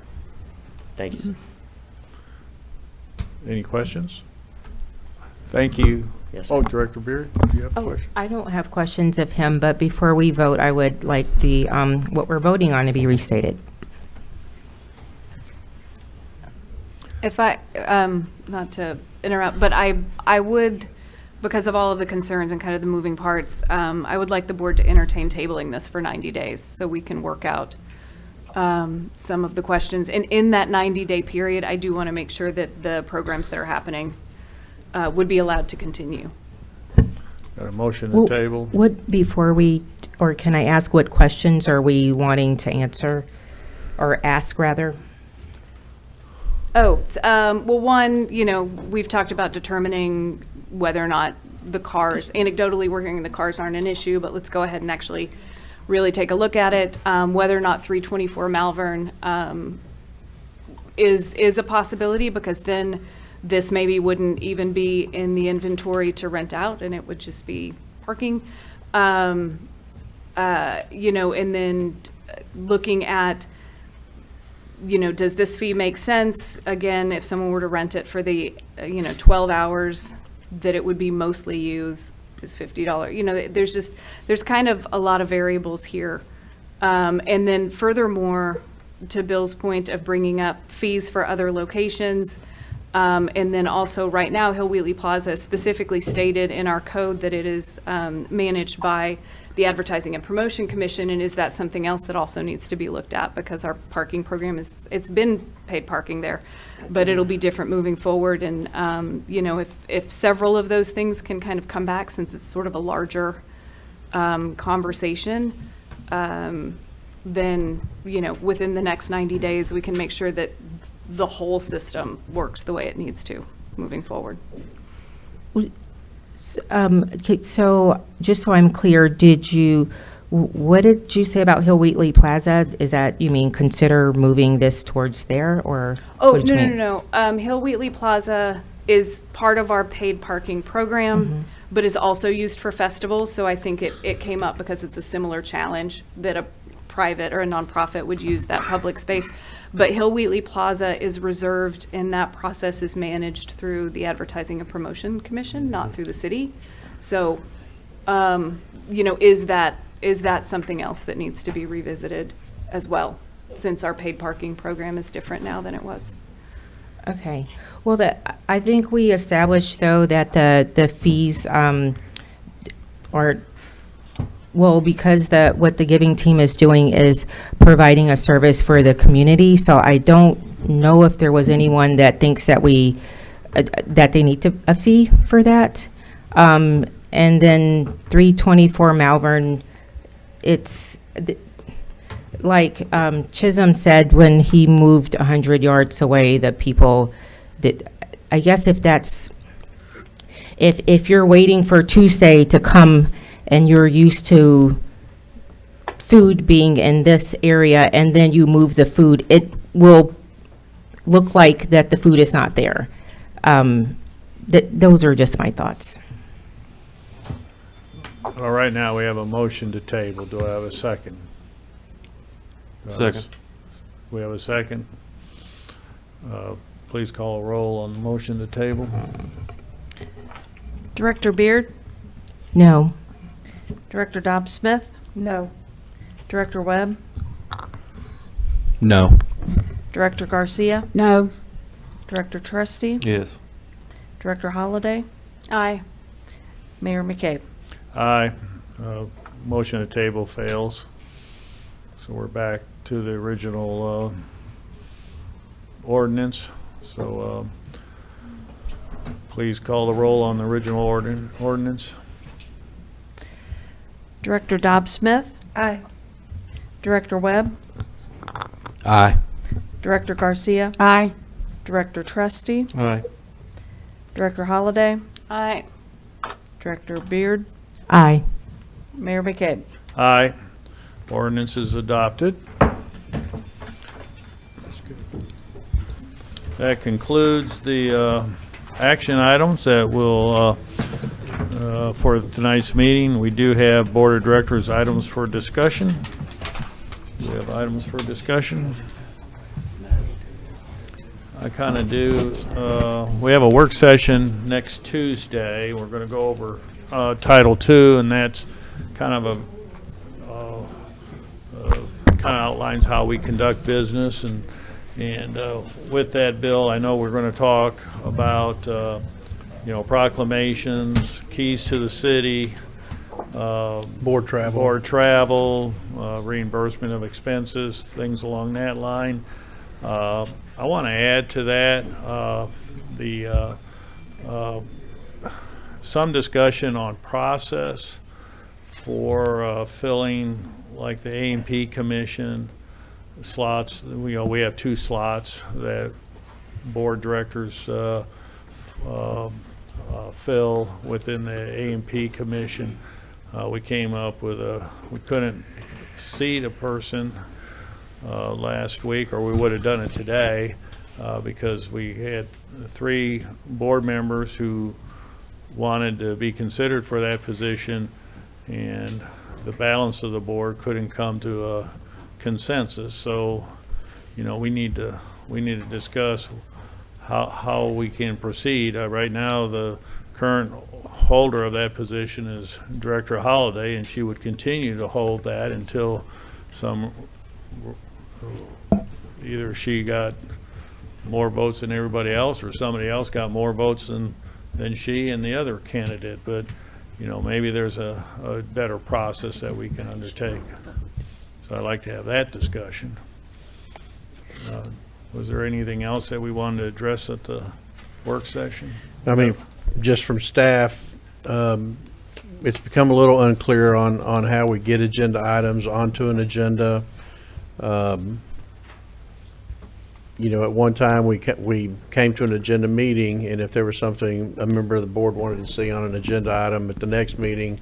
Speaker 20: Thank you, sir.
Speaker 1: Any questions? Thank you.
Speaker 20: Yes, sir.
Speaker 1: Oh, Director Beard, do you have a question?
Speaker 12: I don't have questions of him, but before we vote, I would like the, what we're voting on to be restated.
Speaker 7: If I, not to interrupt, but I would, because of all of the concerns and kind of the moving parts, I would like the board to entertain tabling this for 90 days so we can work out some of the questions. And in that 90-day period, I do want to make sure that the programs that are happening would be allowed to continue.
Speaker 1: Got a motion
Speaker 12: Well,
Speaker 1: to table?
Speaker 12: Or can I ask what questions are we wanting to answer, or ask rather?
Speaker 7: Oh, well, one, we've talked about determining whether or not the cars, anecdotally, we're hearing the cars aren't an issue, but let's go ahead and actually really take a look at it. Whether or not 324 Malvern is a possibility, because then this maybe wouldn't even be in the inventory to rent out, and it would just be parking. You know, and then looking at, you know, does this fee make sense? Again, if someone were to rent it for the, 12 hours that it would be mostly used, is $50. You know, there's kind of a lot of variables here. And then furthermore, to Bill's point of bringing up fees for other locations, and then also right now, Hill Wheatley Plaza is specifically stated in our code that it is managed by the Advertising and Promotion Commission, and is that something else that also needs to be looked at? Because our parking program it's been paid parking there, but it'll be different moving forward. And, if several of those things can kind of come back, since it's sort of a larger conversation, then, within the next 90 days, we can make sure that the whole system works the way it needs to moving forward.
Speaker 12: Okay, so just so I'm clear, what did you say about Hill Wheatley Plaza? Is that, you mean consider moving this towards there, or?
Speaker 7: Oh,
Speaker 12: what did you mean?
Speaker 7: no. Hill Wheatley Plaza is part of our paid parking program, but is also used for festivals. So I think it came up because it's a similar challenge that a private or a nonprofit would use that public space. But Hill Wheatley Plaza is reserved, and that process is managed through the Advertising and Promotion Commission, not through the city. So, is that something else that needs to be revisited as well, since our paid parking program is different now than it was?
Speaker 12: Okay. Well, I think we established, though, that the fees are, well, because what the Giving Team is doing is providing a service for the community. So I don't know if there was anyone that thinks that that they need a fee for that. And then 324 Malvern, it's like Chisholm said when he moved 100 yards away, the people that, I guess if you're waiting for Tuesday to come and you're used to food being in this area, and then you move the food, it will look like that the food is not there. Those are just my thoughts.
Speaker 1: All right, now we have a motion to table. Do I have a second?
Speaker 10: Second.
Speaker 1: We have a second. Please call a roll on the motion to table.
Speaker 3: Director Beard?
Speaker 12: No.
Speaker 3: Director Dobbs Smith?
Speaker 15: No.
Speaker 3: Director Webb?
Speaker 5: No.
Speaker 3: Director Garcia?
Speaker 6: No.
Speaker 3: Director Trustee?
Speaker 10: Yes.
Speaker 3: Director Holliday?
Speaker 7: Aye.
Speaker 3: Mayor McCabe?
Speaker 1: Aye. Motion to table fails. So we're back to the original ordinance. So please call the roll on the original ordinance.
Speaker 3: Director Dobbs Smith?
Speaker 15: Aye.
Speaker 3: Director Webb?
Speaker 5: Aye.
Speaker 3: Director Garcia?
Speaker 6: Aye.
Speaker 3: Director Trustee?
Speaker 10: Aye.
Speaker 3: Director Holliday?
Speaker 7: Aye.
Speaker 3: Director Beard?
Speaker 12: Aye.
Speaker 3: Mayor McCabe?
Speaker 1: Aye. Ordinance is adopted. That concludes the action items that will, for tonight's meeting. We do have Board of Directors items for discussion. Do we have items for discussion? I kind of do. We have a work session next Tuesday. We're going to go over Title II, and that's kind of kind of outlines how we conduct business. And with that, Bill, I know we're going to talk about proclamations, keys to the city,
Speaker 4: Board travel,
Speaker 1: reimbursement of expenses, things along that line. I want to add to that some discussion on process for filling, like the A&P Commission slots. We have 2 slots that board directors fill within the A&P Commission. We came up with we couldn't seat a person last week, or we would have done it today, because we had 3 board members who wanted to be considered for that position, and the balance of the board couldn't come to a consensus. So, you know, we need to discuss how we can proceed. Right now, the current holder of that position is Director Holliday, and she would continue to hold that until either she got more votes than everybody else, or somebody else got more votes than she and the other candidate. But, you know, maybe there's a better process that we can undertake. So I'd like to have that discussion. Was there anything else that we wanted to address at the work session?
Speaker 4: I mean, just from staff, it's become a little unclear on how we get agenda items onto an agenda. You know, at one time, we came to an agenda meeting, and if there was something a member of the board wanted to see on an agenda item at the next meeting,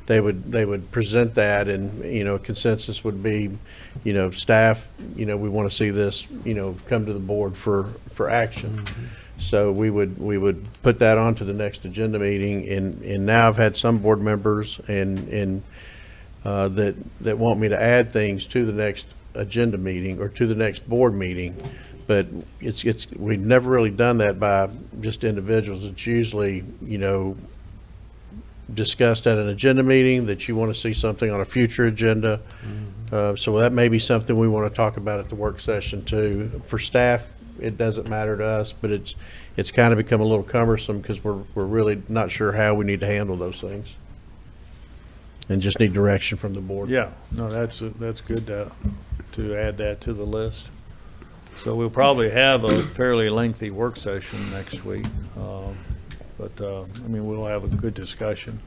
Speaker 4: they would present that, and, you know, consensus would be, you know, staff, you know, we want to see this, you know, come to the board for action. So we would put that onto the next agenda meeting, and now I've had some board members and that want me to add things to the next agenda meeting or to the next board meeting. But we've never really done that by just individuals. It's usually, you know, discussed at an agenda meeting that you want to see something on a future agenda. So that may be something we want to talk about at the work session too. For staff, it doesn't matter to us, but it's kind of become a little cumbersome because we're really not sure how we need to handle those things, and just need direction from the board.
Speaker 1: Yeah, no, that's good to add that to the list. So we'll probably have a fairly lengthy work session next week, but I mean, we'll have a good discussion.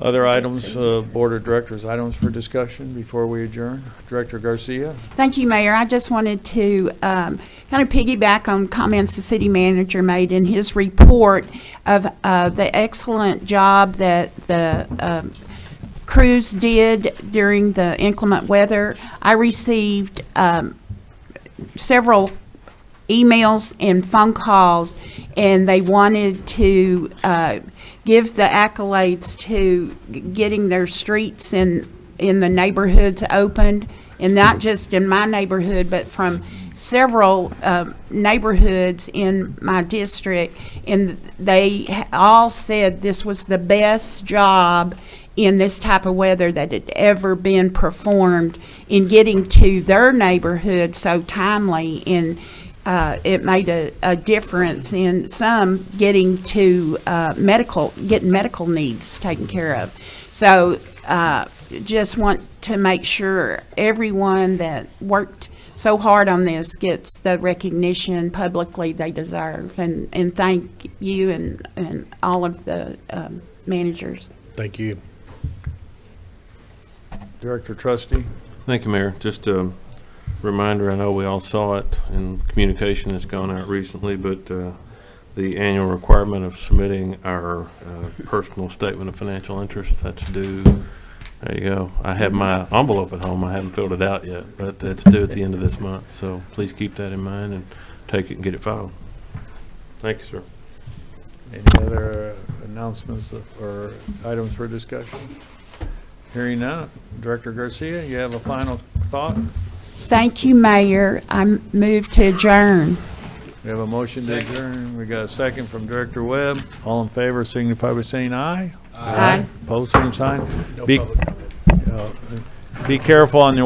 Speaker 1: Other items, Board of Directors items for discussion before we adjourn. Director Garcia?
Speaker 6: Thank you, Mayor. I just wanted to kind of piggyback on comments the city manager made in his report of the excellent job that the crews did during the inclement weather. I received several emails and phone calls, and they wanted to give the accolades to getting their streets in the neighborhoods opened, and not just in my neighborhood, but from several neighborhoods in my district. And they all said this was the best job in this type of weather that had ever been performed in getting to their neighborhood so timely. And it made a difference in some getting to getting medical needs taken care of. So just want to make sure everyone that worked so hard on this gets the recognition publicly they deserve. And thank you and all of the managers.
Speaker 4: Thank you.
Speaker 1: Director Trustee?
Speaker 10: Thank you, Mayor. Just a reminder, I know we all saw it in communication that's gone out recently, but the annual requirement of submitting our personal statement of financial interest, that's due. There you go. I have my envelope at home. I haven't filled it out yet, but it's due at the end of this month. So please keep that in mind and take it and get it filed. Thank you, sir.
Speaker 1: Any other announcements or items for discussion? Hearing none. Director Garcia, you have a final thought?
Speaker 6: Thank you, Mayor. I move to adjourn.
Speaker 1: We have a motion to adjourn. We got a second from Director Webb. All in favor signify by saying aye.
Speaker 6: Aye.
Speaker 1: Opposed, same sign. Be careful on your